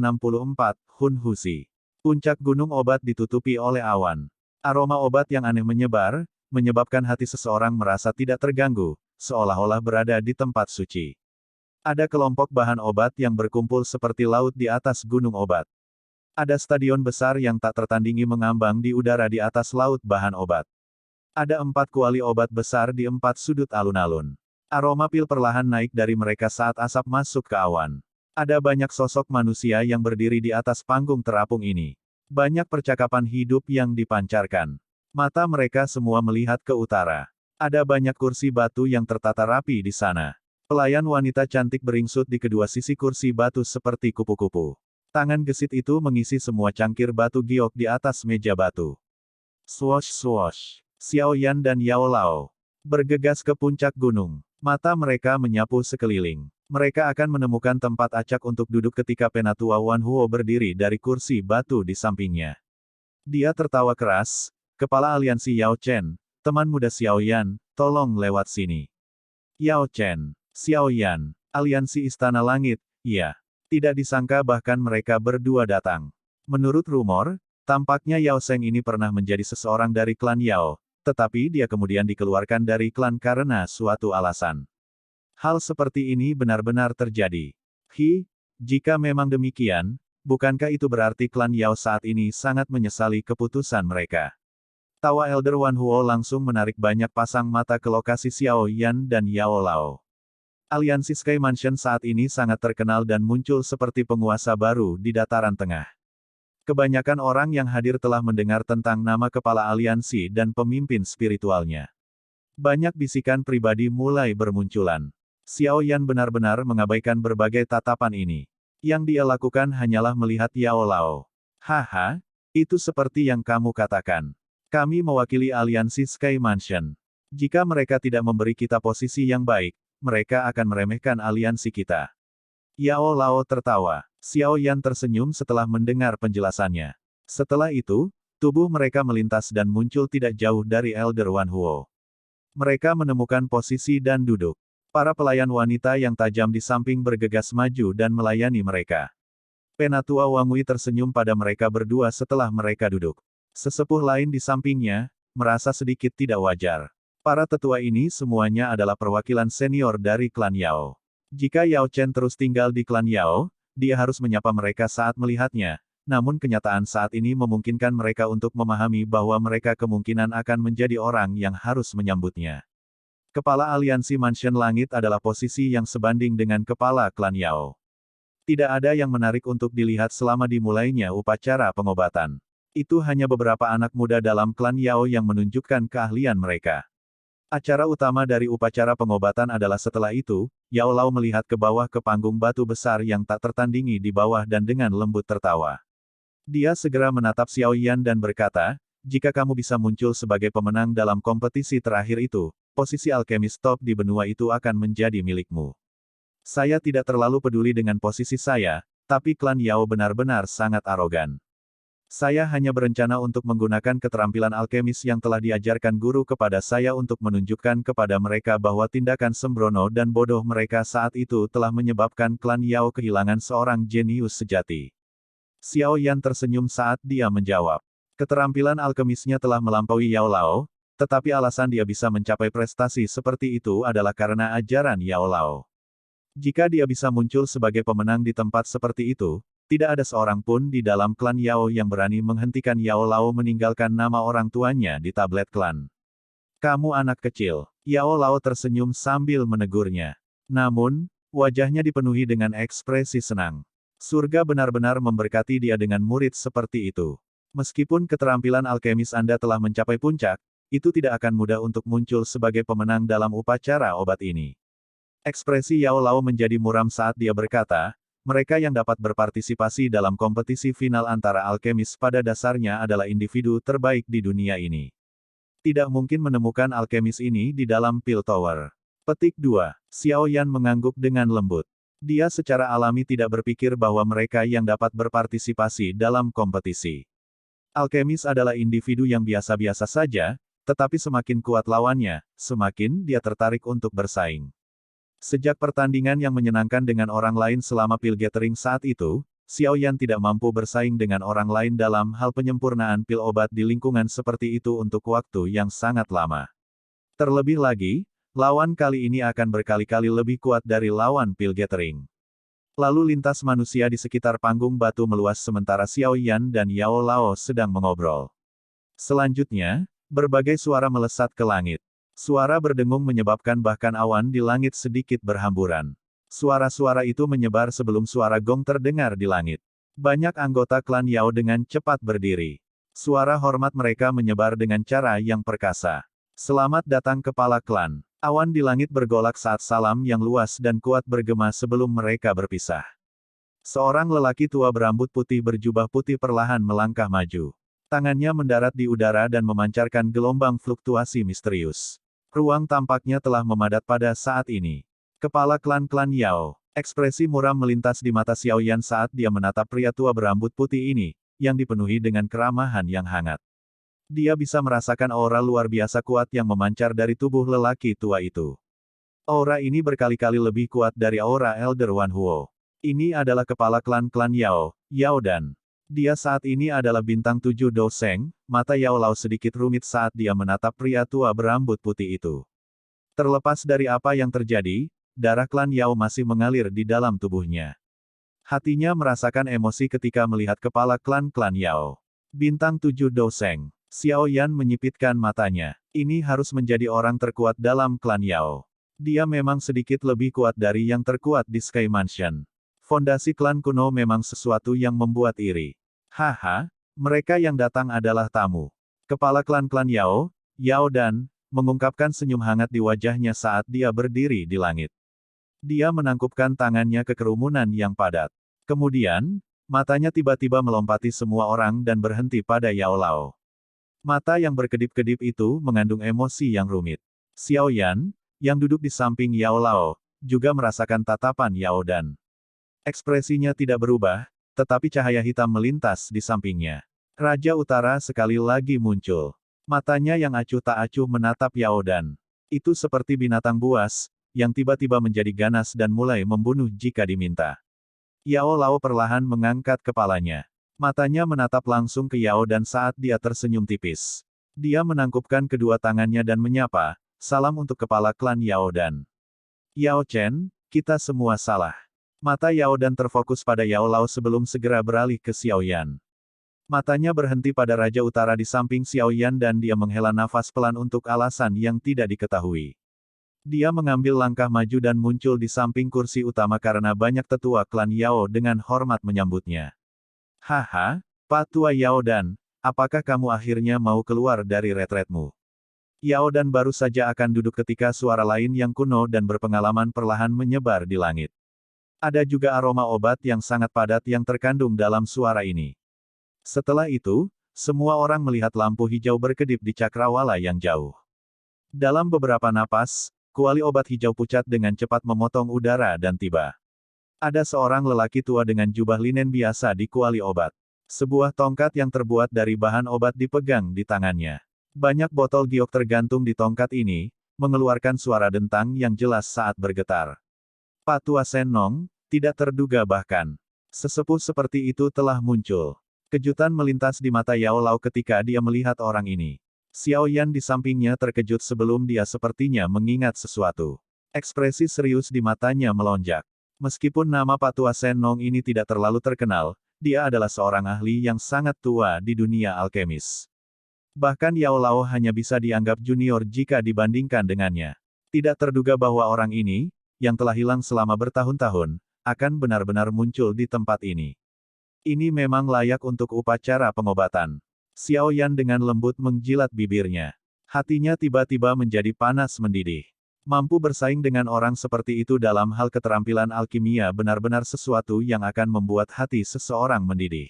Hun Husi. Puncak gunung obat ditutupi oleh awan. Aroma obat yang aneh menyebar, menyebabkan hati seseorang merasa tidak terganggu, seolah-olah berada di tempat suci. Ada kelompok bahan obat yang berkumpul seperti laut di atas gunung obat. Ada stadion besar yang tak tertandingi mengambang di udara di atas laut bahan obat. Ada 4 kuali obat besar di 4 sudut alun-alun. Aroma pil perlahan naik dari mereka saat asap masuk ke awan. Ada banyak sosok manusia yang berdiri di atas panggung terapung ini. Banyak percakapan hidup yang dipancarkan. Mata mereka semua melihat ke utara. Ada banyak kursi batu yang tertata rapi di sana. Pelayan wanita cantik beringsut di kedua sisi kursi batu seperti kupu-kupu. Tangan gesit itu mengisi semua cangkir batu giok di atas meja batu. Swosh swosh. Xiao Yan dan Yao Lao bergegas ke puncak gunung. Mata mereka menyapu sekeliling. Mereka akan menemukan tempat acak untuk duduk ketika Penatua Wan Huo berdiri dari kursi batu di sampingnya. Dia tertawa keras. Kepala aliansi Yao Chen, teman muda Xiao Yan, tolong lewat sini. Yao Chen, Xiao Yan, aliansi Istana Langit, iya. Tidak disangka bahkan mereka berdua datang. Menurut rumor, tampaknya Yao Sheng ini pernah menjadi seseorang dari klan Yao, tetapi dia kemudian dikeluarkan dari klan karena suatu alasan. Hal seperti ini benar-benar terjadi. Jika memang demikian, bukankah itu berarti klan Yao saat ini sangat menyesali keputusan mereka? Tawa Elder Wan Huo langsung menarik banyak pasang mata ke lokasi Xiao Yan dan Yao Lao. Aliansi Sky Mansion saat ini sangat terkenal dan muncul seperti penguasa baru di dataran tengah. Kebanyakan orang yang hadir telah mendengar tentang nama kepala aliansi dan pemimpin spiritualnya. Banyak bisikan pribadi mulai bermunculan. Xiao Yan benar-benar mengabaikan berbagai tatapan ini. Yang dia lakukan hanyalah melihat Yao Lao. Haha, itu seperti yang kamu katakan. Kami mewakili aliansi Sky Mansion. Jika mereka tidak memberi kita posisi yang baik, mereka akan meremehkan aliansi kita. Yao Lao tertawa. Xiao Yan tersenyum setelah mendengar penjelasannya. Setelah itu, tubuh mereka melintas dan muncul tidak jauh dari Elder Wan Huo. Mereka menemukan posisi dan duduk. Para pelayan wanita yang tajam di samping bergegas maju dan melayani mereka. Penatua Wang Wei tersenyum pada mereka berdua setelah mereka duduk. Sesepuh lain di sampingnya, merasa sedikit tidak wajar. Para tetua ini semuanya adalah perwakilan senior dari klan Yao. Jika Yao Chen terus tinggal di klan Yao, dia harus menyapa mereka saat melihatnya, namun kenyataan saat ini memungkinkan mereka untuk memahami bahwa mereka kemungkinan akan menjadi orang yang harus menyambutnya. Kepala aliansi Mansion Langit adalah posisi yang sebanding dengan kepala klan Yao. Tidak ada yang menarik untuk dilihat selama dimulainya upacara pengobatan. Itu hanya beberapa anak muda dalam klan Yao yang menunjukkan keahlian mereka. Acara utama dari upacara pengobatan adalah setelah itu, Yao Lao melihat ke bawah ke panggung batu besar yang tak tertandingi di bawah dan dengan lembut tertawa. Dia segera menatap Xiao Yan dan berkata, jika kamu bisa muncul sebagai pemenang dalam kompetisi terakhir itu, posisi alkemis top di benua itu akan menjadi milikmu. Saya tidak terlalu peduli dengan posisi saya, tapi klan Yao benar-benar sangat arogan. Saya hanya berencana untuk menggunakan keterampilan alkemis yang telah diajarkan guru kepada saya untuk menunjukkan kepada mereka bahwa tindakan sembrono dan bodoh mereka saat itu telah menyebabkan klan Yao kehilangan seorang jenius sejati. Xiao Yan tersenyum saat dia menjawab. Keterampilan alkemisnya telah melampaui Yao Lao, tetapi alasan dia bisa mencapai prestasi seperti itu adalah karena ajaran Yao Lao. Jika dia bisa muncul sebagai pemenang di tempat seperti itu, tidak ada seorang pun di dalam klan Yao yang berani menghentikan Yao Lao meninggalkan nama orang tuanya di tablet klan. Kamu anak kecil. Yao Lao tersenyum sambil menegurnya. Namun, wajahnya dipenuhi dengan ekspresi senang. Surga benar-benar memberkati dia dengan murid seperti itu. Meskipun keterampilan alkemis Anda telah mencapai puncak, itu tidak akan mudah untuk muncul sebagai pemenang dalam upacara obat ini. Ekspresi Yao Lao menjadi muram saat dia berkata, mereka yang dapat berpartisipasi dalam kompetisi final antara alkemis pada dasarnya adalah individu terbaik di dunia ini. Tidak mungkin menemukan alkemis ini di dalam Pil Tower. Petik 2. Xiao Yan mengangguk dengan lembut. Dia secara alami tidak berpikir bahwa mereka yang dapat berpartisipasi dalam kompetisi. Alkemis adalah individu yang biasa-biasa saja, tetapi semakin kuat lawannya, semakin dia tertarik untuk bersaing. Sejak pertandingan yang menyenangkan dengan orang lain selama pil gathering saat itu, Xiao Yan tidak mampu bersaing dengan orang lain dalam hal penyempurnaan pil obat di lingkungan seperti itu untuk waktu yang sangat lama. Terlebih lagi, lawan kali ini akan berkali-kali lebih kuat dari lawan pil gathering. Lalu lintas manusia di sekitar panggung batu meluas sementara Xiao Yan dan Yao Lao sedang mengobrol. Selanjutnya, Berbagai suara melesat ke langit. Suara berdengung menyebabkan bahkan awan di langit sedikit berhamburan. Suara-suara itu menyebar sebelum suara gong terdengar di langit. Banyak anggota klan Yao dengan cepat berdiri. Suara hormat mereka menyebar dengan cara yang perkasa. Selamat datang kepala klan. Awan di langit bergolak saat salam yang luas dan kuat bergema sebelum mereka berpisah. Seorang lelaki tua berambut putih berjubah putih perlahan melangkah maju. Tangannya mendarat di udara dan memancarkan gelombang fluktuasi misterius. Ruang tampaknya telah memadat pada saat ini. Kepala klan-klan Yao. Ekspresi muram melintas di mata Xiaoyan saat dia menatap pria tua berambut putih ini, yang dipenuhi dengan keramahan yang hangat. Dia bisa merasakan aura luar biasa kuat yang memancar dari tubuh lelaki tua itu. Aura ini berkali-kali lebih kuat dari aura Elder Wan Huo. Ini adalah kepala klan-klan Yao, Yao Dan. Dia saat ini adalah bintang 7 Do Seng. Mata Yao Lao sedikit rumit saat dia menatap pria tua berambut putih itu. Terlepas dari apa yang terjadi, darah klan Yao masih mengalir di dalam tubuhnya. Hatinya merasakan emosi ketika melihat kepala klan-klan Yao. Bintang 7 Do Seng. Xiaoyan menyipitkan matanya. Ini harus menjadi orang terkuat dalam klan Yao. Dia memang sedikit lebih kuat dari yang terkuat di Sky Mansion. Fondasi klan kuno memang sesuatu yang membuat iri. Haha, mereka yang datang adalah tamu. Kepala klan-klan Yao, Yao Dan, mengungkapkan senyum hangat di wajahnya saat dia berdiri di langit. Dia menangkupkan tangannya ke kerumunan yang padat. Kemudian, matanya tiba-tiba melompati semua orang dan berhenti pada Yao Lao. Mata yang berkedip-kedip itu mengandung emosi yang rumit. Xiaoyan, yang duduk di samping Yao Lao, juga merasakan tatapan Yao Dan. Ekspresinya tidak berubah, tetapi cahaya hitam melintas di sampingnya. Raja Utara sekali lagi muncul. Matanya yang acuh tak acuh menatap Yao Dan. Itu seperti binatang buas, yang tiba-tiba menjadi ganas dan mulai membunuh jika diminta. Yao Lao perlahan mengangkat kepalanya. Matanya menatap langsung ke Yao Dan saat dia tersenyum tipis. Dia menangkupkan kedua tangannya dan menyapa, salam untuk kepala klan Yao Dan. Yao Chen, kita semua salah. Mata Yao Dan terfokus pada Yao Lao sebelum segera beralih ke Xiaoyan. Matanya berhenti pada Raja Utara di samping Xiaoyan dan dia menghela nafas pelan untuk alasan yang tidak diketahui. Dia mengambil langkah maju dan muncul di samping kursi utama karena banyak tetua klan Yao dengan hormat menyambutnya. Haha, Pak Tua Yao Dan, apakah kamu akhirnya mau keluar dari retretmu? Yao Dan baru saja akan duduk ketika suara lain yang kuno dan berpengalaman perlahan menyebar di langit. Ada juga aroma obat yang sangat padat yang terkandung dalam suara ini. Setelah itu, semua orang melihat lampu hijau berkedip di cakrawala yang jauh. Dalam beberapa napas, kuali obat hijau pucat dengan cepat memotong udara dan tiba. Ada seorang lelaki tua dengan jubah linen biasa di kuali obat. Sebuah tongkat yang terbuat dari bahan obat dipegang di tangannya. Banyak botol giok tergantung di tongkat ini, mengeluarkan suara dentang yang jelas saat bergetar. Pak Tua Senong, tidak terduga bahkan. Sesepuh seperti itu telah muncul. Kejutan melintas di mata Yao Lao ketika dia melihat orang ini. Xiaoyan di sampingnya terkejut sebelum dia sepertinya mengingat sesuatu. Ekspresi serius di matanya melonjak. Meskipun nama Pak Tua Senong ini tidak terlalu terkenal, dia adalah seorang ahli yang sangat tua di dunia alkemis. Bahkan Yao Lao hanya bisa dianggap junior jika dibandingkan dengannya. Tidak terduga bahwa orang ini, yang telah hilang selama bertahun-tahun, akan benar-benar muncul di tempat ini. Ini memang layak untuk upacara pengobatan. Xiaoyan dengan lembut menjilat bibirnya. Hatinya tiba-tiba menjadi panas mendidih. Mampu bersaing dengan orang seperti itu dalam hal keterampilan alkimia benar-benar sesuatu yang akan membuat hati seseorang mendidih.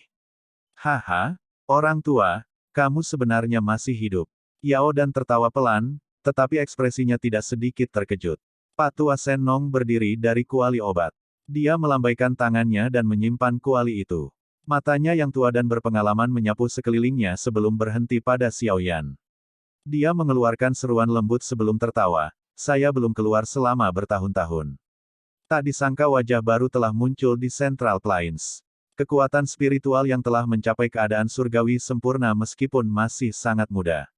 Haha, orang tua, kamu sebenarnya masih hidup. Yao Dan tertawa pelan, tetapi ekspresinya tidak sedikit terkejut. Pak Tua Senong berdiri dari kuali obat. Dia melambaikan tangannya dan menyimpan kuali itu. Matanya yang tua dan berpengalaman menyapu sekelilingnya sebelum berhenti pada Xiaoyan. Dia mengeluarkan seruan lembut sebelum tertawa, saya belum keluar selama bertahun-tahun. Tak disangka wajah baru telah muncul di Central Plains. Kekuatan spiritual yang telah mencapai keadaan surgawi sempurna meskipun masih sangat muda.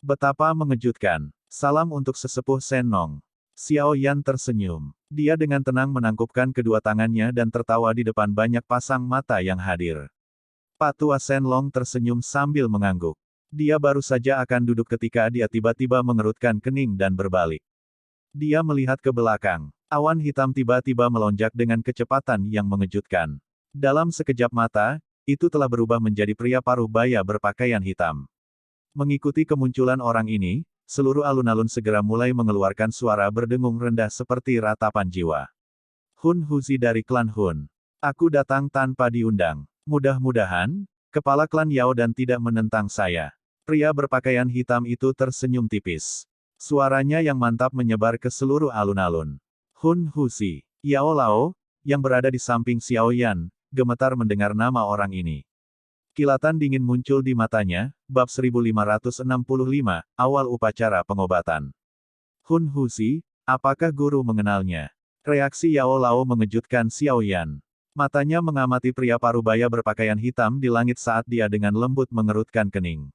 Betapa mengejutkan. Salam untuk sesepuh Senong. Xiaoyan tersenyum. Dia dengan tenang menangkupkan kedua tangannya dan tertawa di depan banyak pasang mata yang hadir. Pak Tua Senlong tersenyum sambil mengangguk. Dia baru saja akan duduk ketika dia tiba-tiba mengerutkan kening dan berbalik. Dia melihat ke belakang. Awan hitam tiba-tiba melonjak dengan kecepatan yang mengejutkan. Dalam sekejap mata, itu telah berubah menjadi pria paruh baya berpakaian hitam. Mengikuti kemunculan orang ini, seluruh alun-alun segera mulai mengeluarkan suara berdengung rendah seperti ratapan jiwa. Hun Huzi dari klan Hun. Aku datang tanpa diundang. Mudah-mudahan, kepala klan Yao dan tidak menentang saya. Pria berpakaian hitam itu tersenyum tipis. Suaranya yang mantap menyebar ke seluruh alun-alun. Hun Huzi, Yao Lao, yang berada di samping Xiao Yan, gemetar mendengar nama orang ini. Kilatan dingin muncul di matanya, bab 1565, awal upacara pengobatan. Hun Huzi, apakah guru mengenalnya? Reaksi Yao Lao mengejutkan Xiao Yan. Matanya mengamati pria parubaya berpakaian hitam di langit saat dia dengan lembut mengerutkan kening.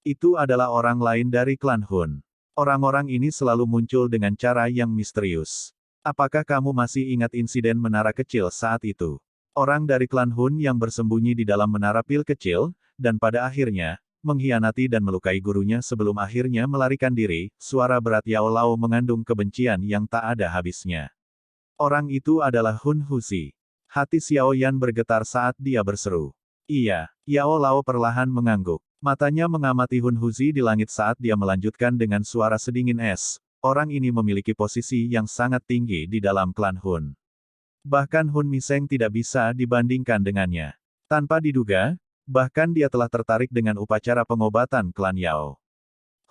Itu adalah orang lain dari klan Hun. Orang-orang ini selalu muncul dengan cara yang misterius. Apakah kamu masih ingat insiden menara kecil saat itu? Orang dari klan Hun yang bersembunyi di dalam menara pil kecil, dan pada akhirnya, mengkhianati dan melukai gurunya sebelum akhirnya melarikan diri, suara berat Yao Lao mengandung kebencian yang tak ada habisnya. Orang itu adalah Hun Huzi. Hati Xiao Yan bergetar saat dia berseru. Iya, Yao Lao perlahan mengangguk. Matanya mengamati Hun Huzi di langit saat dia melanjutkan dengan suara sedingin es. Orang ini memiliki posisi yang sangat tinggi di dalam klan Hun. Bahkan Hun Miseng tidak bisa dibandingkan dengannya. Tanpa diduga, bahkan dia telah tertarik dengan upacara pengobatan klan Yao.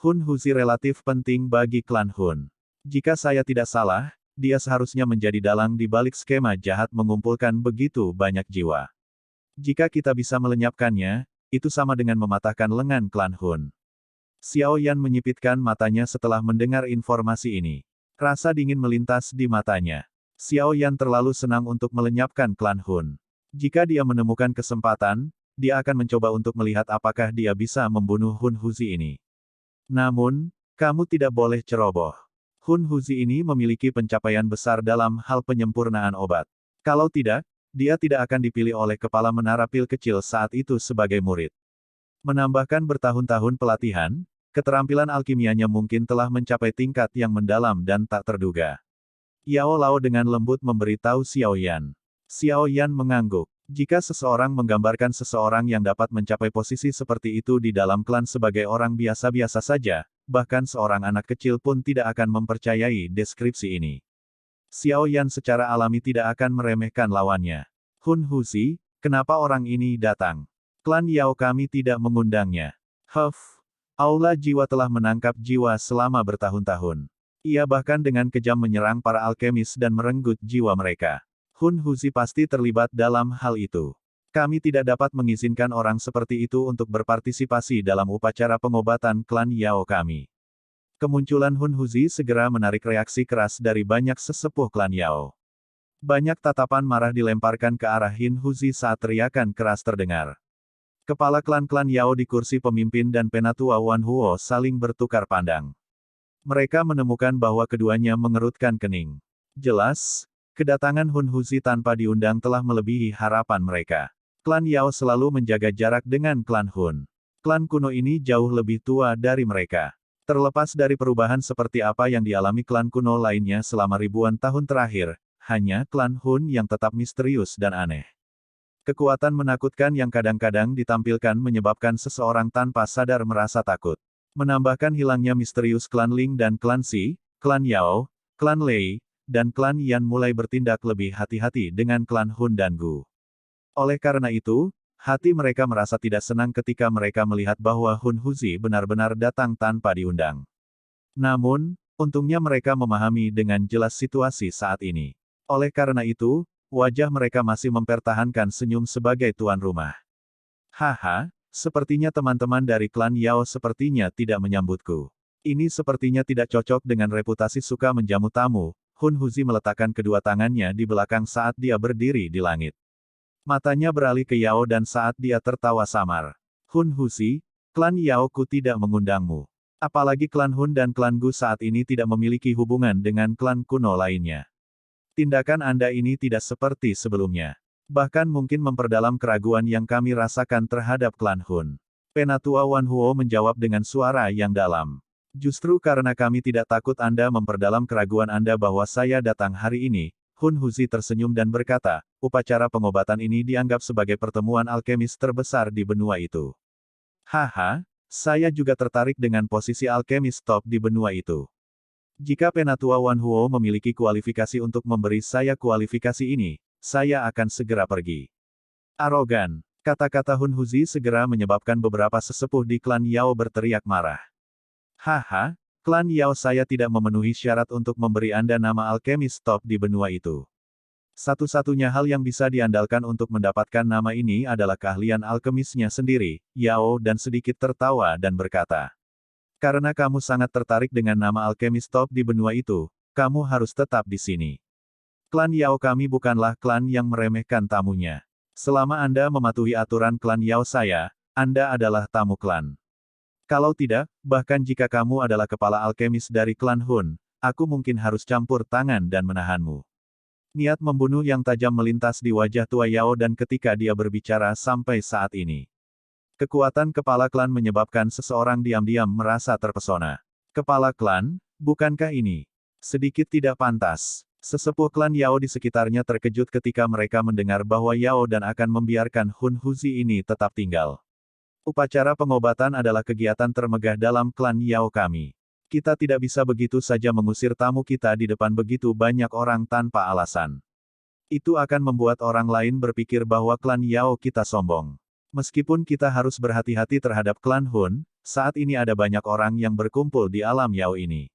Hun Huzi relatif penting bagi klan Hun. Jika saya tidak salah, dia seharusnya menjadi dalang di balik skema jahat mengumpulkan begitu banyak jiwa. Jika kita bisa melenyapkannya, itu sama dengan mematahkan lengan klan Hun. Xiao Yan menyipitkan matanya setelah mendengar informasi ini. Rasa dingin melintas di matanya. Xiao Yan terlalu senang untuk melenyapkan klan Hun. Jika dia menemukan kesempatan, dia akan mencoba untuk melihat apakah dia bisa membunuh Hun Huzi ini. Namun, kamu tidak boleh ceroboh. Hun Huzi ini memiliki pencapaian besar dalam hal penyempurnaan obat. Kalau tidak, dia tidak akan dipilih oleh kepala menara pil kecil saat itu sebagai murid. Menambahkan bertahun-tahun pelatihan, keterampilan alkimianya mungkin telah mencapai tingkat yang mendalam dan tak terduga. Yao Lao dengan lembut memberitahu Xiao Yan. Xiao Yan mengangguk. Jika seseorang menggambarkan seseorang yang dapat mencapai posisi seperti itu di dalam klan sebagai orang biasa-biasa saja, bahkan seorang anak kecil pun tidak akan mempercayai deskripsi ini. Xiao Yan secara alami tidak akan meremehkan lawannya. Hun Huzi, kenapa orang ini datang? Klan Yao kami tidak mengundangnya. Aula jiwa telah menangkap jiwa selama bertahun-tahun. Ia bahkan dengan kejam menyerang para alkemis dan merenggut jiwa mereka. Hun Huzi pasti terlibat dalam hal itu. Kami tidak dapat mengizinkan orang seperti itu untuk berpartisipasi dalam upacara pengobatan klan Yao kami. Kemunculan Hun Huzi segera menarik reaksi keras dari banyak sesepuh klan Yao. Banyak tatapan marah dilemparkan ke arah Hin Huzi saat teriakan keras terdengar. Kepala klan-klan Yao di kursi pemimpin dan penatua Wan Huo saling bertukar pandang. Mereka menemukan bahwa keduanya mengerutkan kening. Jelas, kedatangan Hun Huzi tanpa diundang telah melebihi harapan mereka. Klan Yao selalu menjaga jarak dengan klan Hun. Klan kuno ini jauh lebih tua dari mereka. Terlepas dari perubahan seperti apa yang dialami klan kuno lainnya selama ribuan tahun terakhir, hanya klan Hun yang tetap misterius dan aneh. Kekuatan menakutkan yang kadang-kadang ditampilkan menyebabkan seseorang tanpa sadar merasa takut. Menambahkan hilangnya misterius klan Ling dan klan Xi, klan Yao, klan Lei, dan klan Yan mulai bertindak lebih hati-hati dengan klan Hun dan Gu. Oleh karena itu, hati mereka merasa tidak senang ketika mereka melihat bahwa Hun Huzi benar-benar datang tanpa diundang. Namun, untungnya mereka memahami dengan jelas situasi saat ini. Oleh karena itu, wajah mereka masih mempertahankan senyum sebagai tuan rumah. Haha, sepertinya teman-teman dari klan Yao sepertinya tidak menyambutku. Ini sepertinya tidak cocok dengan reputasi suka menjamu tamu. Hun Huzi meletakkan kedua tangannya di belakang saat dia berdiri di langit. Matanya beralih ke Yao dan saat dia tertawa samar. Hun Huzi, klan Yao ku tidak mengundangmu. Apalagi klan Hun dan klan Gu saat ini tidak memiliki hubungan dengan klan kuno lainnya. Tindakan Anda ini tidak seperti sebelumnya. Bahkan mungkin memperdalam keraguan yang kami rasakan terhadap klan Hun. Penatua Wan Huo menjawab dengan suara yang dalam. Justru karena kami tidak takut Anda memperdalam keraguan Anda bahwa saya datang hari ini, Hun Huzi tersenyum dan berkata, upacara pengobatan ini dianggap sebagai pertemuan alkemis terbesar di benua itu. Haha, saya juga tertarik dengan posisi alkemis top di benua itu. Jika Penatua Wan Huo memiliki kualifikasi untuk memberi saya kualifikasi ini, saya akan segera pergi. Arogan. Kata-kata Hun Huzi segera menyebabkan beberapa sesepuh di klan Yao berteriak marah. Haha, klan Yao saya tidak memenuhi syarat untuk memberi Anda nama alkemis top di benua itu. Satu-satunya hal yang bisa diandalkan untuk mendapatkan nama ini adalah keahlian alkemisnya sendiri, Yao dan sedikit tertawa dan berkata. Karena kamu sangat tertarik dengan nama alkemis top di benua itu, kamu harus tetap di sini. Klan Yao kami bukanlah klan yang meremehkan tamunya. Selama Anda mematuhi aturan klan Yao saya, Anda adalah tamu klan. Kalau tidak, bahkan jika kamu adalah kepala alkemis dari klan Hun, aku mungkin harus campur tangan dan menahanmu. Niat membunuh yang tajam melintas di wajah tua Yao dan ketika dia berbicara sampai saat ini. Kekuatan kepala klan menyebabkan seseorang diam-diam merasa terpesona. Kepala klan, bukankah ini sedikit tidak pantas? Sesepuh klan Yao di sekitarnya terkejut ketika mereka mendengar bahwa Yao dan akan membiarkan Hun Huzi ini tetap tinggal. Upacara pengobatan adalah kegiatan termegah dalam klan Yao kami. Kita tidak bisa begitu saja mengusir tamu kita di depan begitu banyak orang tanpa alasan. Itu akan membuat orang lain berpikir bahwa klan Yao kita sombong. Meskipun kita harus berhati-hati terhadap klan Hun, saat ini ada banyak orang yang berkumpul di alam Yao ini.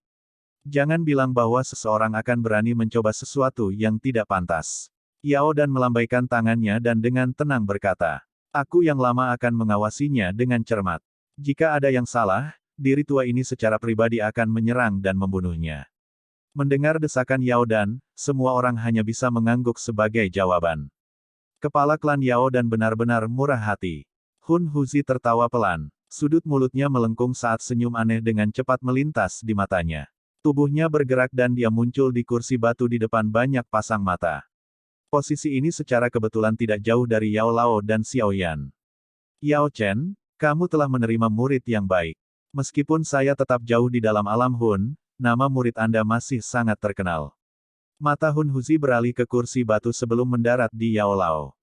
Jangan bilang bahwa seseorang akan berani mencoba sesuatu yang tidak pantas. Yao dan melambaikan tangannya dan dengan tenang berkata, aku yang lama akan mengawasinya dengan cermat. Jika ada yang salah, diri tua ini secara pribadi akan menyerang dan membunuhnya. Mendengar desakan Yao dan, semua orang hanya bisa mengangguk sebagai jawaban. Kepala klan Yao dan benar-benar murah hati. Hun Huzi tertawa pelan. Sudut mulutnya melengkung saat senyum aneh dengan cepat melintas di matanya. Tubuhnya bergerak dan dia muncul di kursi batu di depan banyak pasang mata. Posisi ini secara kebetulan tidak jauh dari Yao Lao dan Xiao Yan. Yao Chen, kamu telah menerima murid yang baik. Meskipun saya tetap jauh di dalam alam Hun, nama murid Anda masih sangat terkenal. Mata Hun Huzi beralih ke kursi batu sebelum mendarat di Yao Lao.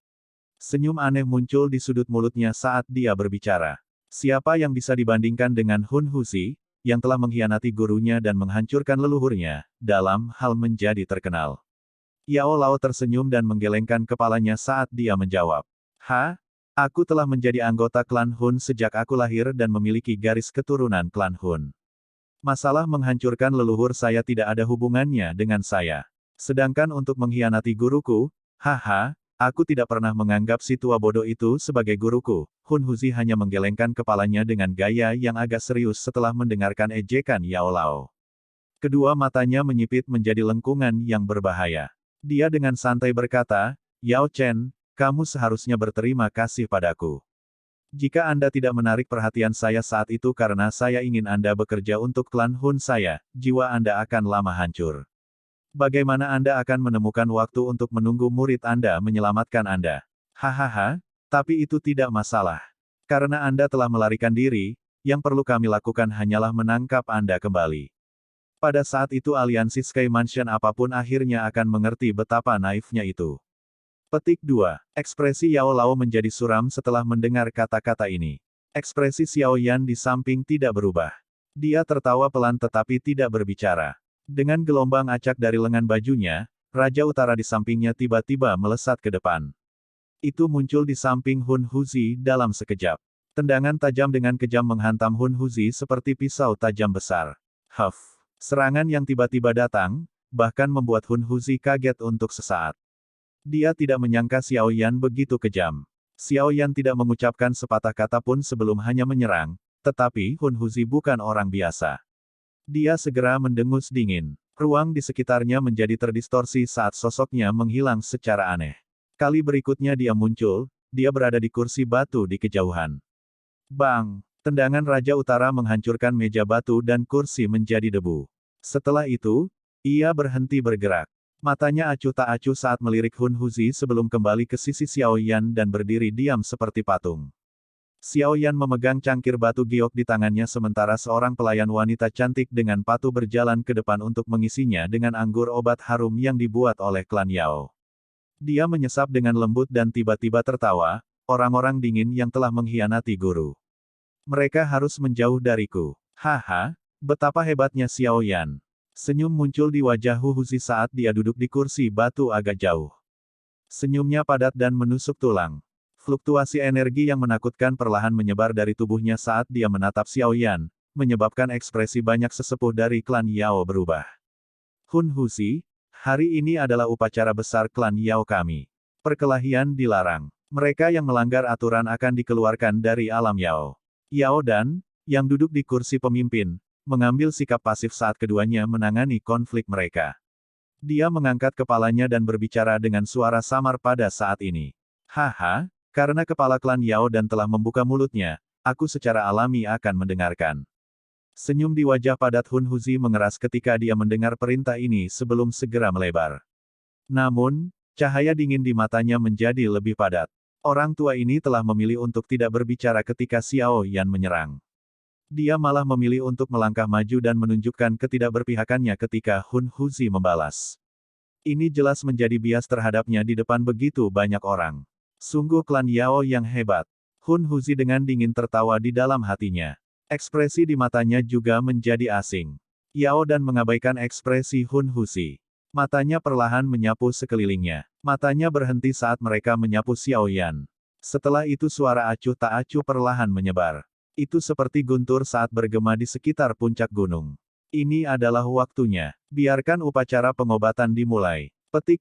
Senyum aneh muncul di sudut mulutnya saat dia berbicara. Siapa yang bisa dibandingkan dengan Hun Huzi, yang telah mengkhianati gurunya dan menghancurkan leluhurnya, dalam hal menjadi terkenal. Yao Lao tersenyum dan menggelengkan kepalanya saat dia menjawab. Aku telah menjadi anggota klan Hun sejak aku lahir dan memiliki garis keturunan klan Hun. Masalah menghancurkan leluhur saya tidak ada hubungannya dengan saya. Sedangkan untuk mengkhianati guruku, aku tidak pernah menganggap si tua bodoh itu sebagai guruku. Hun Huzi hanya menggelengkan kepalanya dengan gaya yang agak serius setelah mendengarkan ejekan Yao Lao. Kedua matanya menyipit menjadi lengkungan yang berbahaya. Dia dengan santai berkata, Yao Chen, kamu seharusnya berterima kasih padaku. Jika Anda tidak menarik perhatian saya saat itu karena saya ingin Anda bekerja untuk klan Hun saya, jiwa Anda akan lama hancur. Bagaimana Anda akan menemukan waktu untuk menunggu murid Anda menyelamatkan Anda? Tapi itu tidak masalah. Karena Anda telah melarikan diri, yang perlu kami lakukan hanyalah menangkap Anda kembali. Pada saat itu aliansi Sky Mansion apapun akhirnya akan mengerti betapa naifnya itu. Petik 2. Ekspresi Yao Lao menjadi suram setelah mendengar kata-kata ini. Ekspresi Xiao Yan di samping tidak berubah. Dia tertawa pelan tetapi tidak berbicara. Dengan gelombang acak dari lengan bajunya, Raja Utara di sampingnya tiba-tiba melesat ke depan. Itu muncul di samping Hun Huzi dalam sekejap. Tendangan tajam dengan kejam menghantam Hun Huzi seperti pisau tajam besar. Serangan yang tiba-tiba datang, bahkan membuat Hun Huzi kaget untuk sesaat. Dia tidak menyangka Xiao Yan begitu kejam. Xiao Yan tidak mengucapkan sepatah kata pun sebelum hanya menyerang, tetapi Hun Huzi bukan orang biasa. Dia segera mendengus dingin. Ruang di sekitarnya menjadi terdistorsi saat sosoknya menghilang secara aneh. Kali berikutnya dia muncul, dia berada di kursi batu di kejauhan. Bang! Tendangan Raja Utara menghancurkan meja batu dan kursi menjadi debu. Setelah itu, ia berhenti bergerak. Matanya acuh tak acuh saat melirik Hun Huzi sebelum kembali ke sisi Xiao Yan dan berdiri diam seperti patung. Xiao Yan memegang cangkir batu giok di tangannya sementara seorang pelayan wanita cantik dengan patuh berjalan ke depan untuk mengisinya dengan anggur obat harum yang dibuat oleh klan Yao. Dia menyesap dengan lembut dan tiba-tiba tertawa, orang-orang dingin yang telah mengkhianati guru. Mereka harus menjauh dariku. Haha, betapa hebatnya Xiao Yan. Senyum muncul di wajah Hu Huzi saat dia duduk di kursi batu agak jauh. Senyumnya padat dan menusuk tulang. Fluktuasi energi yang menakutkan perlahan menyebar dari tubuhnya saat dia menatap Xiao Yan, menyebabkan ekspresi banyak sesepuh dari klan Yao berubah. Hun Huzi, hari ini adalah upacara besar klan Yao kami. Perkelahian dilarang. Mereka yang melanggar aturan akan dikeluarkan dari alam Yao. Yao Dan, yang duduk di kursi pemimpin, mengambil sikap pasif saat keduanya menangani konflik mereka. Dia mengangkat kepalanya dan berbicara dengan suara samar pada saat ini. Haha, karena kepala klan Yao Dan telah membuka mulutnya, aku secara alami akan mendengarkan. Senyum di wajah padat Hun Huzi mengeras ketika dia mendengar perintah ini sebelum segera melebar. Namun, cahaya dingin di matanya menjadi lebih padat. Orang tua ini telah memilih untuk tidak berbicara ketika Xiao Yan menyerang. Dia malah memilih untuk melangkah maju dan menunjukkan ketidakberpihakannya ketika Hun Huzi membalas. Ini jelas menjadi bias terhadapnya di depan begitu banyak orang. Sungguh klan Yao yang hebat. Hun Huzi dengan dingin tertawa di dalam hatinya. Ekspresi di matanya juga menjadi asing. Yao Dan mengabaikan ekspresi Hun Huzi. Matanya perlahan menyapu sekelilingnya. Matanya berhenti saat mereka menyapu Xiao Yan. Setelah itu suara acuh tak acuh perlahan menyebar. Itu seperti guntur saat bergema di sekitar puncak gunung. Ini adalah waktunya. Biarkan upacara pengobatan dimulai. Petik